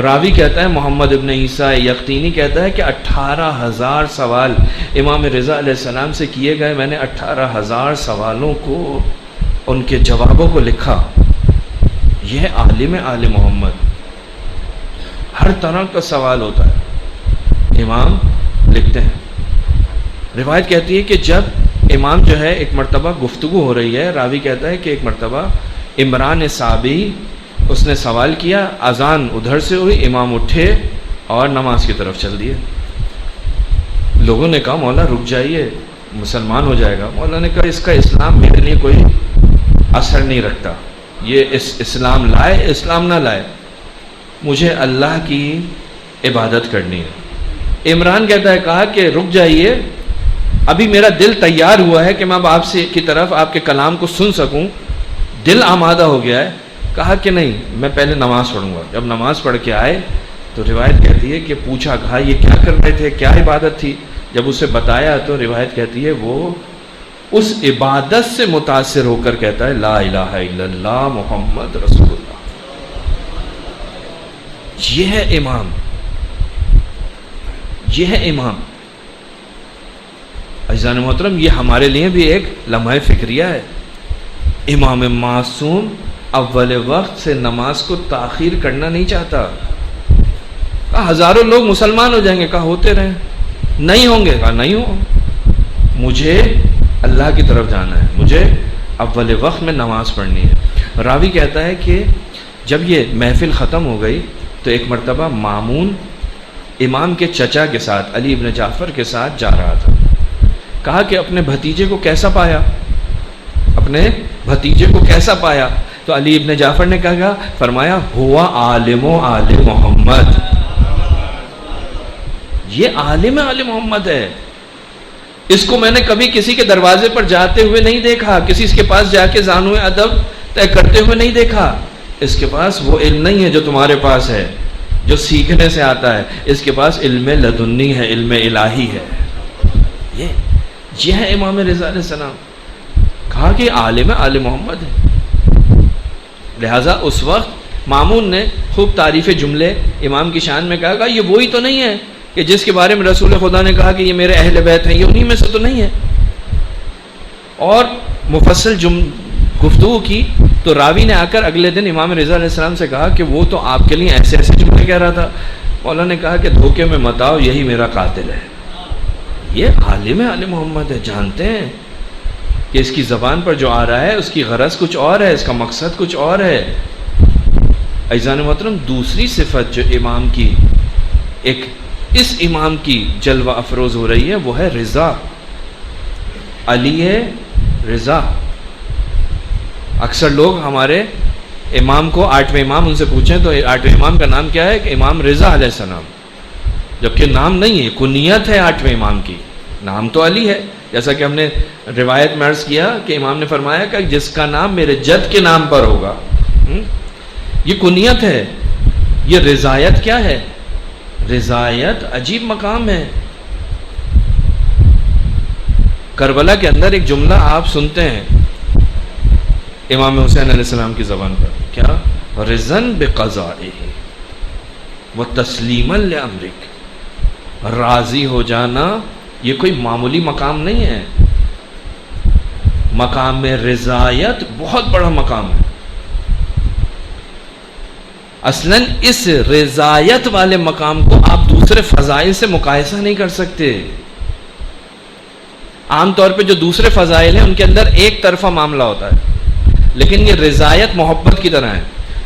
راوی کہتا ہے محمد ابن عیسیٰ یقطینی کہتا ہے کہ 18,000 سوال امام رضا علیہ السلام سے کیے گئے. میں نے 18,000 سوالوں کو، ان کے جوابوں کو لکھا. یہ عالم آل محمد، ہر طرح کا سوال ہوتا ہے امام لکھتے ہیں. روایت کہتی ہے کہ جب امام جو ہے ایک مرتبہ گفتگو ہو رہی ہے، راوی کہتا ہے کہ ایک مرتبہ عمران صابی اس نے سوال کیا، اذان ادھر سے ہوئی، امام اٹھے اور نماز کی طرف چل دیے۔ لوگوں نے کہا مولا رک جائیے، مسلمان ہو جائے گا۔ مولا نے کہا اس کا اسلام میرے لیے کوئی اثر نہیں رکھتا، یہ اسلام لائے اسلام نہ لائے، مجھے اللہ کی عبادت کرنی ہے۔ عمران کہتا ہے کہا کہ رک جائیے، ابھی میرا دل تیار ہوا ہے کہ میں اب آپ سے کی طرف آپ کے کلام کو سن سکوں، دل آمادہ ہو گیا ہے۔ کہا کہ نہیں، میں پہلے نماز پڑھوں گا۔ جب نماز پڑھ کے آئے تو روایت کہتی ہے کہ پوچھا کہا یہ کیا کر رہے تھے، کیا عبادت تھی؟ جب اسے بتایا تو روایت کہتی ہے وہ اس عبادت سے متاثر ہو کر کہتا ہے لا الہ الا اللہ محمد رسول اللہ۔ یہ ہے امام، یہ ہے امام۔ عزیزان محترم، یہ ہمارے لیے بھی ایک لمحہ فکریہ ہے۔ امام معصوم اول وقت سے نماز کو تاخیر کرنا نہیں چاہتا۔ کہا ہزاروں لوگ مسلمان ہو جائیں گے، کہا ہوتے رہیں، نہیں ہوں گے، کہا نہیں ہو، مجھے اللہ کی طرف جانا ہے، مجھے اول وقت میں نماز پڑھنی ہے۔ راوی کہتا ہے کہ جب یہ محفل ختم ہو گئی تو ایک مرتبہ مامون امام کے چچا کے ساتھ علی ابن جعفر کے ساتھ جا رہا تھا۔ کہا کہ اپنے بھتیجے کو کیسا پایا، اپنے بھتیجے کو کیسا پایا؟ تو علی ابن جعفر نے کہا، فرمایا ہوا عالم و آل محمد، یہ عالم آل محمد ہے، اس کو میں نے کبھی کسی کے دروازے پر جاتے ہوئے نہیں دیکھا، کسی کے پاس جا کے زانوئے ادب طے کرتے ہوئے نہیں دیکھا۔ اس کے پاس وہ علم نہیں ہے جو تمہارے پاس ہے، جو سیکھنے سے آتا ہے، اس کے پاس علم لدنی ہے، علم الہی ہے۔ یہ ہے امام رضا علیہ السلام۔ کہا کہ عالم آل محمد ہے۔ لہٰذا اس وقت مامون نے خوب تعریف جملے امام کی شان میں کہا یہ وہی تو نہیں ہے کہ جس کے بارے میں رسول خدا نے کہا کہ یہ میرے اہل بیت ہیں، یہ انہی میں سے تو نہیں ہے۔ اور مفصل گفتگو کی تو راوی نے آ کر اگلے دن امام رضا علیہ السلام سے کہا کہ وہ تو آپ کے لیے ایسے ایسے جملے کہہ رہا تھا۔ مولا نے کہا کہ دھوکے میں مت آؤ، یہی میرا قاتل ہے۔ یہ عالم آل محمد ہے، جانتے ہیں کہ اس کی زبان پر جو آ رہا ہے اس کی غرض کچھ اور ہے، اس کا مقصد کچھ اور ہے۔ عزیزان محترم، دوسری صفت جو امام کی ایک اس امام کی جلوہ افروز ہو رہی ہے وہ ہے رضا۔ علی ہے رضا۔ اکثر لوگ ہمارے امام کو، آٹھویں امام، ان سے پوچھیں تو آٹھویں امام کا نام کیا ہے کہ امام رضا علیہ السلام، جبکہ نام نہیں ہے، کنیت ہے آٹھویں امام کی، نام تو علی ہے۔ جیسا کہ ہم نے روایت میں عرض کیا کہ امام نے فرمایا کہ جس کا نام میرے جد کے نام پر ہوگا، یہ کنیت ہے۔ یہ رضایت کیا ہے؟ رضایت عجیب مقام ہے۔ کربلا کے اندر ایک جملہ آپ سنتے ہیں امام حسین علیہ السلام کی زبان پر، کیا؟ رضن بقضائہ وتسلیما لامرک، راضی ہو جانا یہ کوئی معمولی مقام نہیں ہے، مقام رضایت بہت بڑا مقام ہے۔ اصلاً اس رضایت والے مقام کو آپ دوسرے فضائل سے مقایسہ نہیں کر سکتے۔ عام طور پہ جو دوسرے فضائل ہیں ان کے اندر ایک طرفہ معاملہ ہوتا ہے، لیکن یہ رضایت محبت کی طرح ہے۔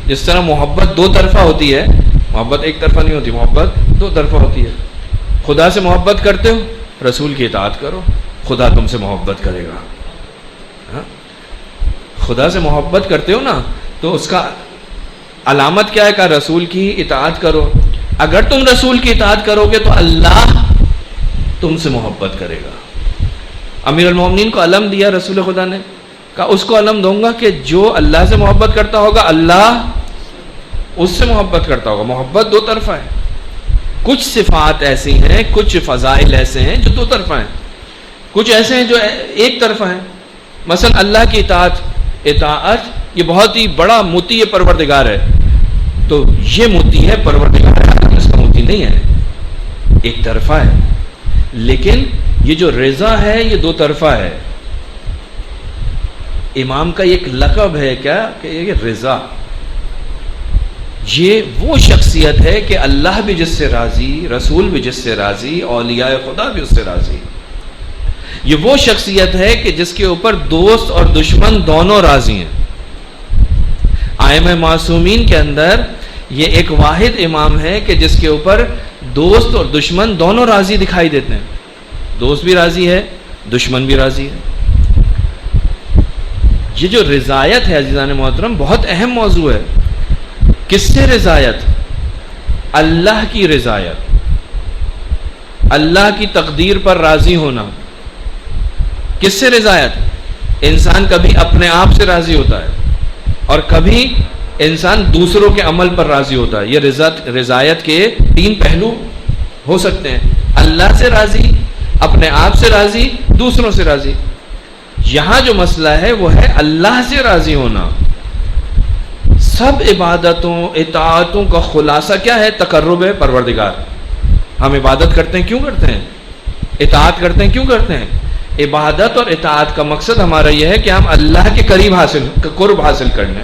جس طرح محبت دو طرفہ ہوتی ہے، محبت ایک طرفہ نہیں ہوتی، محبت دو طرفہ ہوتی ہے۔ خدا سے محبت کرتے ہو، رسول کی اطاعت کرو، خدا تم سے محبت کرے گا۔ خدا سے محبت کرتے ہو نا تو اس کا علامت کیا ہے کہ رسول کی اطاعت کرو۔ اگر تم رسول کی اطاعت کرو گے تو اللہ تم سے محبت کرے گا۔ امیر المومنین کو علم دیا رسول خدا نے، کہا اس کو علم دوں گا کہ جو اللہ سے محبت کرتا ہوگا اللہ اس سے محبت کرتا ہوگا۔ محبت دو طرفہ ہے۔ کچھ صفات ایسی ہیں، کچھ فضائل ایسے ہیں جو دو طرفہ ہیں، کچھ ایسے ہیں جو ایک طرفہ ہیں۔ مثلا اللہ کی اطاعت یہ بہت ہی بڑا مطیع پروردگار ہے، تو یہ مطیع ہے، پروردگار ہے، اس کا مطیع نہیں ہے، ایک طرفہ ہے۔ لیکن یہ جو رضا ہے یہ دو طرفہ ہے۔ امام کا ایک لقب ہے کیا کہ یہ رضا، یہ وہ شخصیت ہے کہ اللہ بھی جس سے راضی، رسول بھی جس سے راضی، اولیاء خدا بھی اس سے راضی۔ یہ وہ شخصیت ہے کہ جس کے اوپر دوست اور دشمن دونوں راضی ہیں۔ ائمہ معصومین کے اندر یہ ایک واحد امام ہے کہ جس کے اوپر دوست اور دشمن دونوں راضی دکھائی دیتے ہیں، دوست بھی راضی ہے، دشمن بھی راضی ہے۔ یہ جو رضایت ہے عزیزان محترم بہت اہم موضوع ہے۔ کس سے رضایت؟ اللہ کی رضایت، اللہ کی تقدیر پر راضی ہونا۔ کس سے رضایت؟ انسان کبھی اپنے آپ سے راضی ہوتا ہے اور کبھی انسان دوسروں کے عمل پر راضی ہوتا ہے۔ یہ رضایت کے تین پہلو ہو سکتے ہیں، اللہ سے راضی، اپنے آپ سے راضی، دوسروں سے راضی۔ یہاں جو مسئلہ ہے وہ ہے اللہ سے راضی ہونا۔ سب عبادتوں اطاعتوں کا خلاصہ کیا ہے؟ تقرب پروردگار۔ ہم عبادت کرتے ہیں کیوں کرتے ہیں؟ اطاعت کرتے ہیں کیوں کرتے ہیں؟ عبادت اور اطاعت کا مقصد ہمارا یہ ہے کہ ہم اللہ کے قرب حاصل کرنے،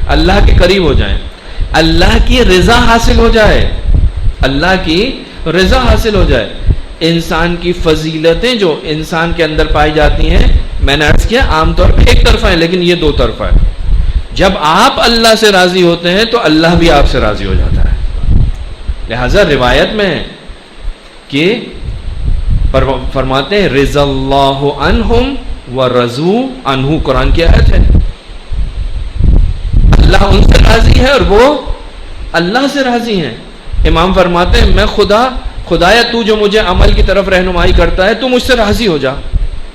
اللہ کے قریب ہو جائیں، اللہ کی رضا حاصل ہو جائے، اللہ کی رضا حاصل ہو جائے۔ انسان کی فضیلتیں جو انسان کے اندر پائی جاتی ہیں، میں نے عرض کیا عام طور پہ ایک طرفہ ہے، لیکن یہ دو طرفہ ہے۔ جب آپ اللہ سے راضی ہوتے ہیں تو اللہ بھی آپ سے راضی ہو جاتا ہے۔ لہذا روایت میں کہ فرماتے ہیں رضا اللہ عنہم ورضوا عنہ، قرآن کی آیت ہے۔ اللہ ان سے راضی ہے اور وہ اللہ سے راضی ہیں۔ امام فرماتے ہیں میں خدایا تو جو مجھے عمل کی طرف رہنمائی کرتا ہے تو مجھ سے راضی ہو جا،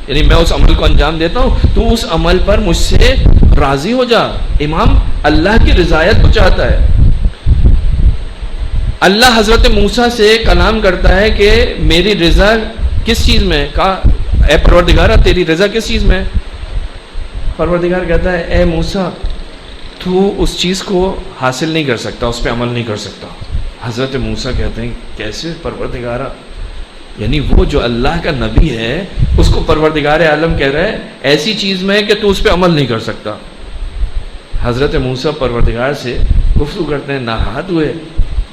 یعنی میں اس عمل کو انجام دیتا ہوں تو اس عمل پر مجھ سے راضی ہو جا۔ امام اللہ کی رضایت کو چاہتا ہے۔ اللہ حضرت موسیٰ سے کلام کرتا ہے کہ میری رضا کس چیز میں ہے؟ کہا اے پروردگارہ تیری رضا کس چیز میں ہے؟ پروردگار کہتا ہے اے موسیٰ تو اس چیز کو حاصل نہیں کر سکتا، اس پہ عمل نہیں کر سکتا۔ حضرت موسیٰ کہتے ہیں کیسے پروردگارہ؟ یعنی وہ جو اللہ کا نبی ہے اس کو پروردگار عالم کہہ رہا ہے ایسی چیز میں کہ تو اس پہ عمل نہیں کر سکتا۔ حضرت موسیٰ پروردگار سے گفتگو کرتے ہیں، ناراض ہوئے،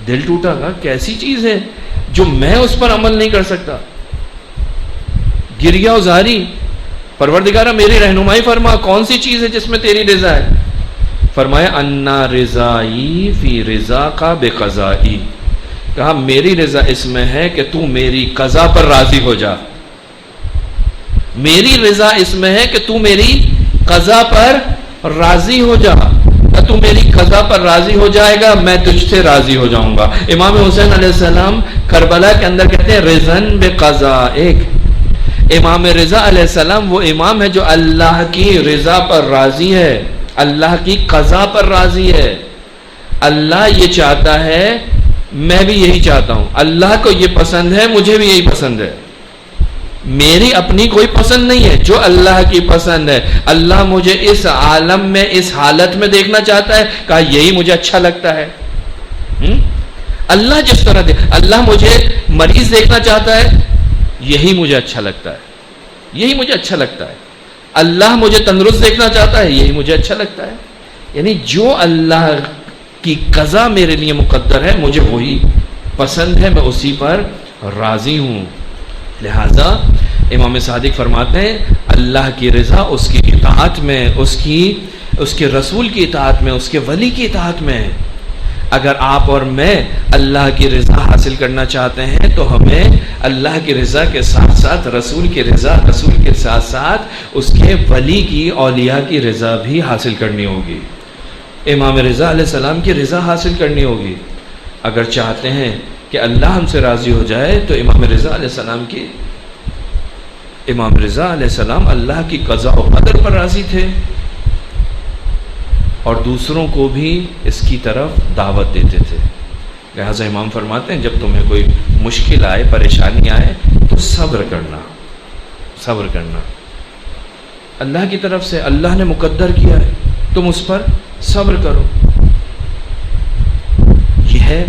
دل ٹوٹا، کہا کیسی چیز ہے جو میں اس پر عمل نہیں کر سکتا؟ گریہ ازاری، پروردگارہ میری رہنمائی فرما، کون سی چیز ہے جس میں تیری رضا ہے؟ فرمایا انا رضائی فی رضا کا بے قضائی، کہا میری رضا اس میں ہے کہ تو میری قضا پر راضی ہو جا، میری رضا اس میں ہے کہ تو میری قضا پر راضی ہو جا، تو میری قضا پر راضی ہو جائے گا میں تجھ سے راضی ہو جاؤں گا۔ امام حسین علیہ السلام کربلا کے اندر کہتے ہیں رضن بے قضا ایک۔ امام رضا علیہ السلام وہ امام ہے جو اللہ کی رضا پر راضی ہے، اللہ کی قضا پر راضی ہے۔ اللہ یہ چاہتا ہے میں بھی یہی چاہتا ہوں، اللہ کو یہ پسند ہے مجھے بھی یہی پسند ہے، میری اپنی کوئی پسند نہیں ہے، جو اللہ کی پسند ہے۔ اللہ مجھے اس عالم میں اس حالت میں دیکھنا چاہتا ہے، کہا یہی مجھے اچھا لگتا ہے۔ اللہ جس طرح اللہ مجھے مریض دیکھنا چاہتا ہے یہی مجھے اچھا لگتا ہے، یہی مجھے اچھا لگتا ہے۔ اللہ مجھے تندرست دیکھنا چاہتا ہے یہی مجھے اچھا لگتا ہے۔ یعنی جو اللہ کی قضا میرے لیے مقدر ہے مجھے وہی پسند ہے، میں اسی پر راضی ہوں۔ لہذا امام صادق فرماتے ہیں اللہ کی رضا اس کی اطاعت میں، اس کے رسول کی اطاعت میں، اس کے ولی کی اطاعت میں۔ اگر آپ اور میں اللہ کی رضا حاصل کرنا چاہتے ہیں تو ہمیں اللہ کی رضا کے ساتھ ساتھ رسول کی رضا، رسول کے ساتھ ساتھ اس کے ولی کی، اولیاء کی رضا بھی حاصل کرنی ہوگی، امام رضا علیہ السلام کی رضا حاصل کرنی ہوگی۔ اگر چاہتے ہیں کہ اللہ ہم سے راضی ہو جائے تو امام رضا علیہ السلام اللہ کی قضا و قدر پر راضی تھے اور دوسروں کو بھی اس کی طرف دعوت دیتے تھے۔ لہٰذا امام فرماتے ہیں جب تمہیں کوئی مشکل آئے، پریشانی آئے تو صبر کرنا، صبر کرنا، اللہ کی طرف سے اللہ نے مقدر کیا ہے تم اس پر صبر کرو۔ یہ ہے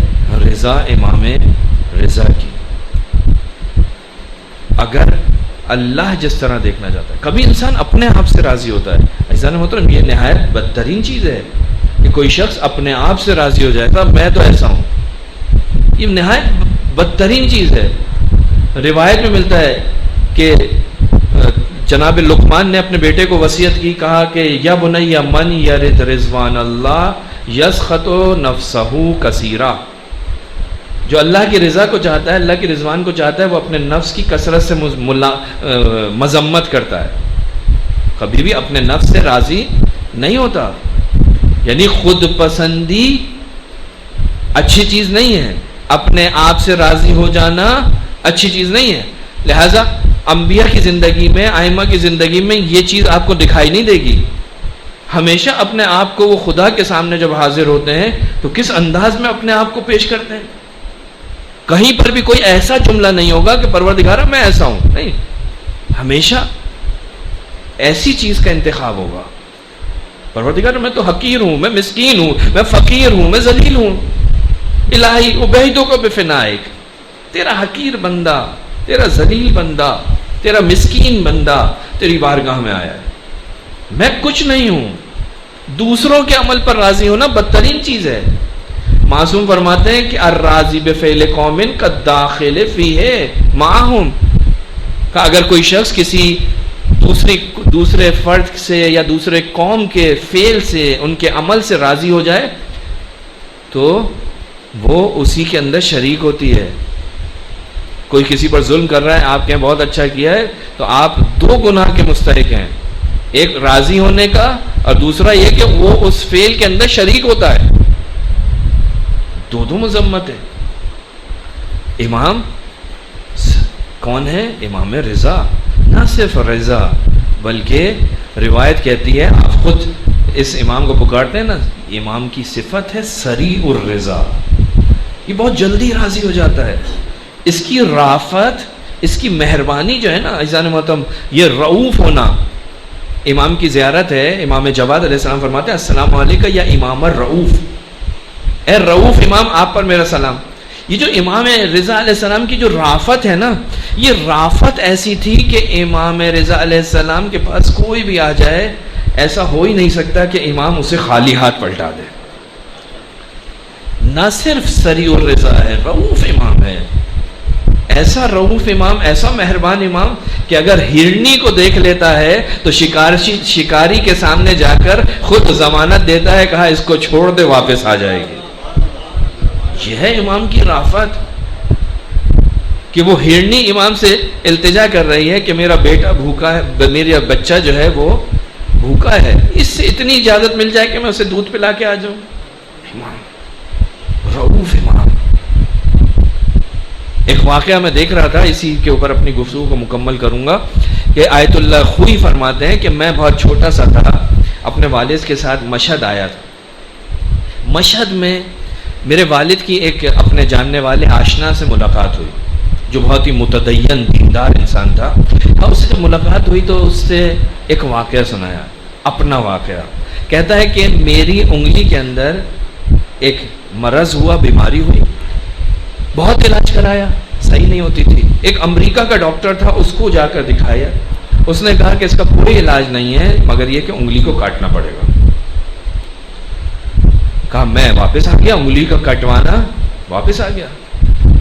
رضا امام رضا کی۔ اگر اللہ جس طرح دیکھنا چاہتا ہے، کبھی انسان اپنے آپ سے راضی ہوتا ہے، عزیزان محترم یہ نہایت بدترین چیز ہے کہ کوئی شخص اپنے آپ سے راضی ہو جائے گا میں تو ایسا ہوں، یہ نہایت بدترین چیز ہے۔ روایت میں ملتا ہے کہ جناب لقمان نے اپنے بیٹے کو وصیت کی، کہا کہ یا بنی من یرد رضوان اللہ یسخط نفسہ کثیرا، جو اللہ کی رضا کو چاہتا ہے، اللہ کی رضوان کو چاہتا ہے، وہ اپنے نفس کی کثرت سے مذمت کرتا ہے، کبھی بھی اپنے نفس سے راضی نہیں ہوتا. یعنی خود پسندی اچھی چیز نہیں ہے، اپنے آپ سے راضی ہو جانا اچھی چیز نہیں ہے. لہذا انبیاء کی زندگی میں، ائمہ کی زندگی میں یہ چیز آپ کو دکھائی نہیں دے گی. ہمیشہ اپنے آپ کو وہ خدا کے سامنے جب حاضر ہوتے ہیں تو کس انداز میں اپنے آپ کو پیش کرتے ہیں. کہیں پر بھی کوئی ایسا جملہ نہیں ہوگا کہ پروردگارہ میں ایسا ہوں، نہیں، ہمیشہ ایسی چیز کا انتخاب ہوگا. پروردگار میں تو حقیر ہوں، میں مسکین ہوں، میں فقیر ہوں، میں ذلیل ہوں. الہی ابہدک بفنائک، تیرا حقیر بندہ، تیرا ذلیل بندہ، تیرا مسکین بندہ تیری بارگاہ میں آیا ہے، میں کچھ نہیں ہوں. دوسروں کے عمل پر راضی ہونا بدترین چیز ہے. معصوم فرماتے ہیں کہ الراضی بفعل قوم کالداخل فیہ معہم، کہ اگر کوئی شخص کسی دوسرے فرد سے یا دوسرے قوم کے فعل سے، ان کے عمل سے راضی ہو جائے تو وہ اسی کے اندر شریک ہوتی ہے. کوئی کسی پر ظلم کر رہا ہے، آپ کہیں بہت اچھا کیا ہے، تو آپ دو گناہ کے مستحق ہیں، ایک راضی ہونے کا اور دوسرا یہ کہ وہ اس فعل کے اندر شریک ہوتا ہے. دو مذمت ہے. امام کون ہے؟ امام رضا. نہ صرف رضا بلکہ روایت کہتی ہے، آپ خود اس امام کو پکارتے ہیں نا، امام کی صفت ہے سریع الرضا، یہ بہت جلدی راضی ہو جاتا ہے. اس کی رافت، اس کی مہربانی جو ہے نا عزیزان محترم، یہ رعوف ہونا. امام کی زیارت ہے، امام جواد علیہ السلام فرماتے ہیں السلام علیکم یا امام الرعوف، اے رعوف امام آپ پر میرا سلام. یہ جو امام رضا علیہ السلام کی جو رافت ہے نا، یہ رافت ایسی تھی کہ امام رضا علیہ السلام کے پاس کوئی بھی آ جائے، ایسا ہو ہی نہیں سکتا کہ امام اسے خالی ہاتھ پلٹا دے. نہ صرف سریع الرضا ہے، رعوف امام ہے. ایسا رعوف امام، ایسا مہربان امام کہ اگر ہرنی کو دیکھ لیتا ہے تو شکاری کے سامنے جا کر خود ضمانت دیتا ہے، کہا اس کو چھوڑ دے واپس آ جائے گی. یہ ہے امام کی رافت کہ وہ ہرنی امام سے التجا کر رہی ہے کہ میرا بیٹا بھوکا ہے، میرا بچہ جو ہے وہ بھوکا ہے، اس سے اتنی اجازت مل جائے کہ میں اسے دودھ پلا کے آ جاؤں. امام رعوف امام. ایک واقعہ میں دیکھ رہا تھا، اسی کے اوپر اپنی گفتگو کو مکمل کروں گا، کہ آیت اللہ خوئی فرماتے ہیں کہ میں بہت چھوٹا سا تھا، اپنے والد کے ساتھ مشہد آیا تھا. مشہد میں میرے والد کی ایک اپنے جاننے والے آشنا سے ملاقات ہوئی جو بہت ہی متدین دیندار انسان تھا. اور اس سے جب ملاقات ہوئی تو اس سے ایک واقعہ سنایا، اپنا واقعہ. کہتا ہے کہ میری انگلی کے اندر ایک مرض ہوا، بیماری ہوئی، بہت علاج کرایا، صحیح نہیں ہوتی تھی. ایک امریکہ کا ڈاکٹر تھا، اس کو جا کر دکھایا. اس نے کہا کہ اس کا کوئی علاج نہیں ہے مگر یہ کہ انگلی کو کاٹنا پڑے گا. کہا میں واپس آ گیا، انگلی کا کٹوانا واپس آ گیا.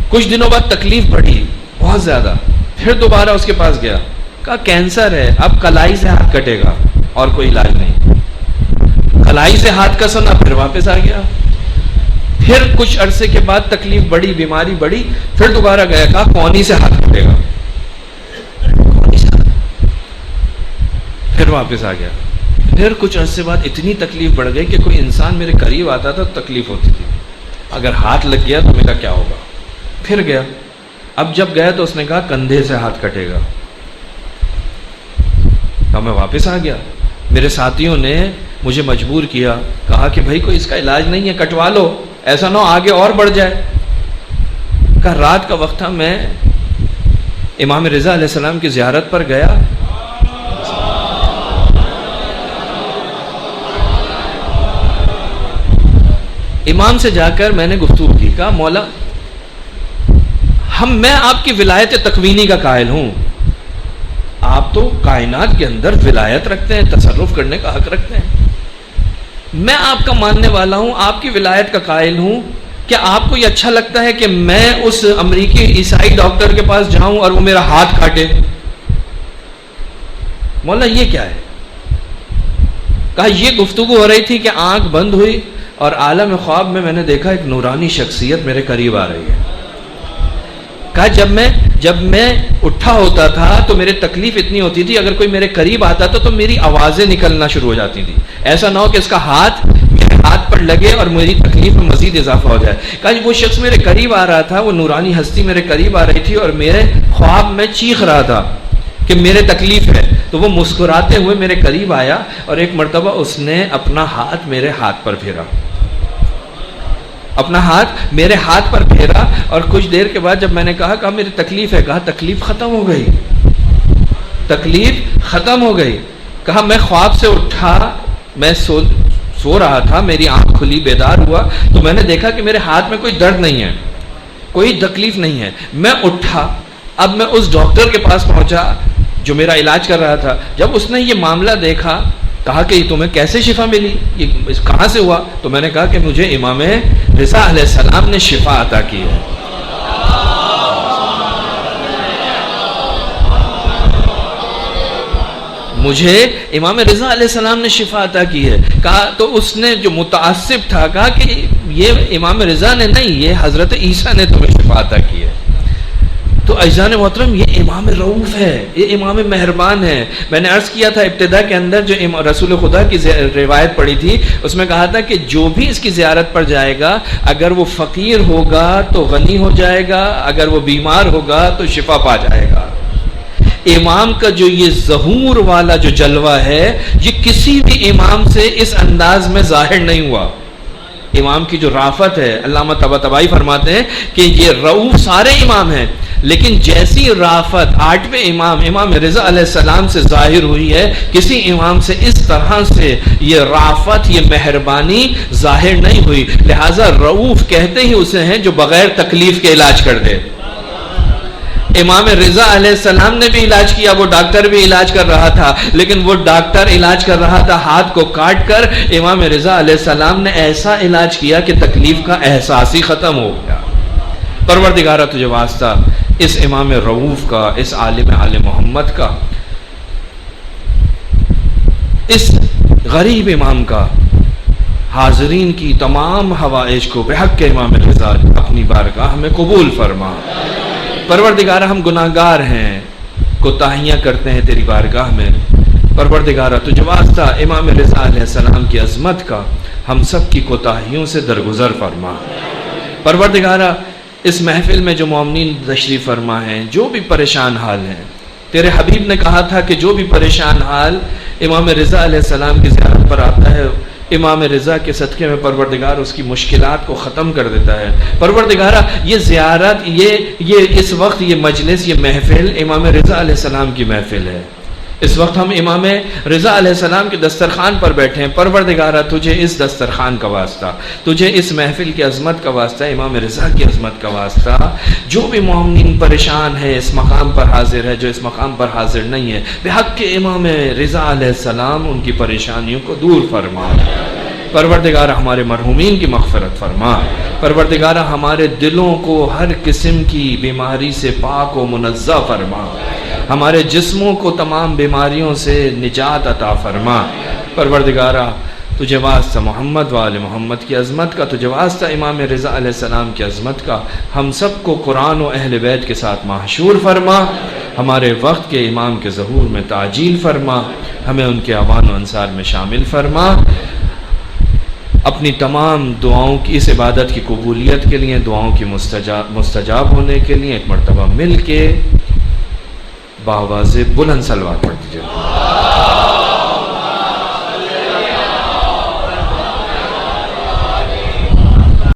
کچھ دنوں بعد تکلیف بڑھی بہت زیادہ، پھر دوبارہ اس کے پاس گیا، کہا کینسر ہے، اب کلائی سے ہاتھ کٹے گا اور کوئی علاج نہیں. کلائی سے ہاتھ کا سنا، پھر واپس آ گیا. پھر کچھ عرصے کے بعد تکلیف بڑھی، بیماری بڑھی، پھر دوبارہ گیا، کہا کونی سے ہاتھ کٹے گا، پھر واپس آ گیا. پھر کچھ عرصے بعد اتنی تکلیف بڑھ گئی کہ کوئی انسان میرے قریب آتا تھا تو تکلیف ہوتی تھی، اگر ہاتھ لگ گیا تو میرا کیا ہوگا. پھر گیا. اب جب گیا تو اس نے کہا کندھے سے ہاتھ کٹے گا. کہا میں واپس آ گیا. میرے ساتھیوں نے مجھے مجبور کیا، کہا کہ بھائی کوئی اس کا علاج نہیں ہے، کٹوا لو، ایسا نہ ہو آگے اور بڑھ جائے. کہا رات کا وقت تھا، میں امام رضا علیہ السلام کی زیارت پر گیا. امام سے جا کر میں نے گفتگو کی، کہا مولا میں آپ کی ولایت تکوینی کا قائل ہوں، آپ تو کائنات کے اندر ولایت رکھتے ہیں، تصرف کرنے کا حق رکھتے ہیں. میں آپ کا ماننے والا ہوں، آپ کی ولایت کا قائل ہوں. کیا آپ کو یہ اچھا لگتا ہے کہ میں اس امریکی عیسائی ڈاکٹر کے پاس جاؤں اور وہ میرا ہاتھ کاٹے؟ مولا یہ کیا ہے؟ کہا یہ گفتگو ہو رہی تھی کہ آنکھ بند ہوئی اور عالم خواب میں نے دیکھا ایک نورانی شخصیت میرے قریب آ رہی ہے. کہا جب میں اٹھا ہوتا تھا تو میرے تکلیف اتنی ہوتی تھی، اگر کوئی میرے قریب آتا تھا تو میری آوازیں نکلنا شروع ہو جاتی تھی، ایسا نہ ہو کہ اس کا ہاتھ میرے ہاتھ پر لگے اور میری تکلیف میں مزید اضافہ ہو جائے. کہا وہ شخص میرے قریب آ رہا تھا، وہ نورانی ہستی میرے قریب آ رہی تھی اور میرے خواب میں چیخ رہا تھا کہ میرے تکلیف ہے. تو وہ مسکراتے ہوئے میرے قریب آیا اور ایک مرتبہ اس نے اپنا ہاتھ میرے ہاتھ پر پھیرا، اپنا ہاتھ میرے ہاتھ پر پھیرا، اور کچھ دیر کے بعد جب میں نے کہا میری تکلیف ہے، کہا تکلیف ختم ہو گئی، تکلیف ختم ہو گئی. کہا میں خواب سے اٹھا، میں سو رہا تھا، میری آنکھ کھلی، بیدار ہوا تو میں نے دیکھا کہ میرے ہاتھ میں کوئی درد نہیں ہے، کوئی تکلیف نہیں ہے. میں اٹھا، اب میں اس ڈاکٹر کے پاس پہنچا جو میرا علاج کر رہا تھا. جب اس نے یہ معاملہ دیکھا، کہا کہ تمہیں کیسے شفا ملی، یہ کہاں سے ہوا؟ تو میں نے کہا کہ مجھے امام رضا علیہ السلام نے شفا عطا کی ہے. مجھے امام رضا علیہ السلام نے شفا عطا کی ہے. کہا تو اس نے جو متعصب تھا کہا کہ یہ امام رضا نے نہیں، یہ حضرت عیسیٰ نے تمہیں شفا عطا کی ہے. تو عزیزان محترم یہ امام رؤوف ہے، یہ امام مہربان ہے. میں نے عرض کیا تھا ابتدا کے اندر جو رسول خدا کی روایت پڑھی تھی اس میں کہا تھا کہ جو بھی اس کی زیارت پر جائے گا، اگر وہ فقیر ہوگا تو غنی ہو جائے گا، اگر وہ بیمار ہوگا تو شفا پا جائے گا. امام کا جو یہ ظہور والا جو جلوہ ہے یہ کسی بھی امام سے اس انداز میں ظاہر نہیں ہوا. امام کی جو رافت ہے، علامہ طباطبائی فرماتے ہیں کہ یہ رؤوف سارے امام ہیں، لیکن جیسی رافت آٹھویں امام رضا علیہ السلام سے ظاہر ہوئی ہے، کسی امام سے اس طرح سے یہ رافت، یہ مہربانی ظاہر نہیں ہوئی. لہٰذا رؤوف کہتے ہی اسے ہیں جو بغیر تکلیف کے علاج کر دے. امام رضا علیہ السلام نے بھی علاج کیا، وہ ڈاکٹر بھی علاج کر رہا تھا، لیکن وہ ڈاکٹر علاج کر رہا تھا ہاتھ کو کاٹ کر، امام رضا علیہ السلام نے ایسا علاج کیا کہ تکلیف کا احساس ہی ختم ہو گیا. پروردگارہ تجھے واسطہ اس امام رؤوف کا، اس عالم آل محمد کا، اس غریب امام کا، حاضرین کی تمام حوائج کو بحق امام رضا اپنی بارگاہ میں قبول فرما. پروردگارہ ہم گناہگار ہیں، کوتاہیاں کرتے ہیں تیری بارگاہ میں. پروردگارہ تجھے واسطہ امام رضا علیہ السلام کی عظمت کا ہم سب کی کوتاہیوں سے درگزر فرما. پروردگارہ اس محفل میں جو مومنین تشریف فرما ہیں، جو بھی پریشان حال ہیں، تیرے حبیب نے کہا تھا کہ جو بھی پریشان حال امام رضا علیہ السلام کی زیارت پر آتا ہے، امام رضا کے صدقے میں پروردگار اس کی مشکلات کو ختم کر دیتا ہے. پروردگارہ یہ زیارت، یہ اس وقت یہ مجلس، یہ محفل امام رضا علیہ السلام کی محفل ہے. اس وقت ہم امام رضا علیہ السلام کے دسترخوان پر بیٹھے ہیں. پروردگارہ تجھے اس دسترخوان کا واسطہ، تجھے اس محفل کی عظمت کا واسطہ، امام رضا کی عظمت کا واسطہ، جو بھی مومنین پریشان ہے، اس مقام پر حاضر ہے، جو اس مقام پر حاضر نہیں ہے، بحق امام رضا علیہ السلام ان کی پریشانیوں کو دور فرما. پروردگارہ ہمارے مرحومین کی مغفرت فرما. پروردگارہ ہمارے دلوں کو ہر قسم کی بیماری سے پاک و منزہ فرما. ہمارے جسموں کو تمام بیماریوں سے نجات عطا فرما. پروردگارہ تجھے واسطہ محمد و آل محمد کی عظمت کا، تجھے واسطہ امام رضا علیہ السلام کی عظمت کا، ہم سب کو قرآن و اہل بیت کے ساتھ محشور فرما. ہمارے وقت کے امام کے ظہور میں تعجیل فرما. ہمیں ان کے اعوان و انصار میں شامل فرما. اپنی تمام دعاؤں کی، اس عبادت کی قبولیت کے لیے، دعاؤں کی مستجاب ہونے کے لیے ایک مرتبہ مل کے باواز بلند صلوات پڑھ دیجیے.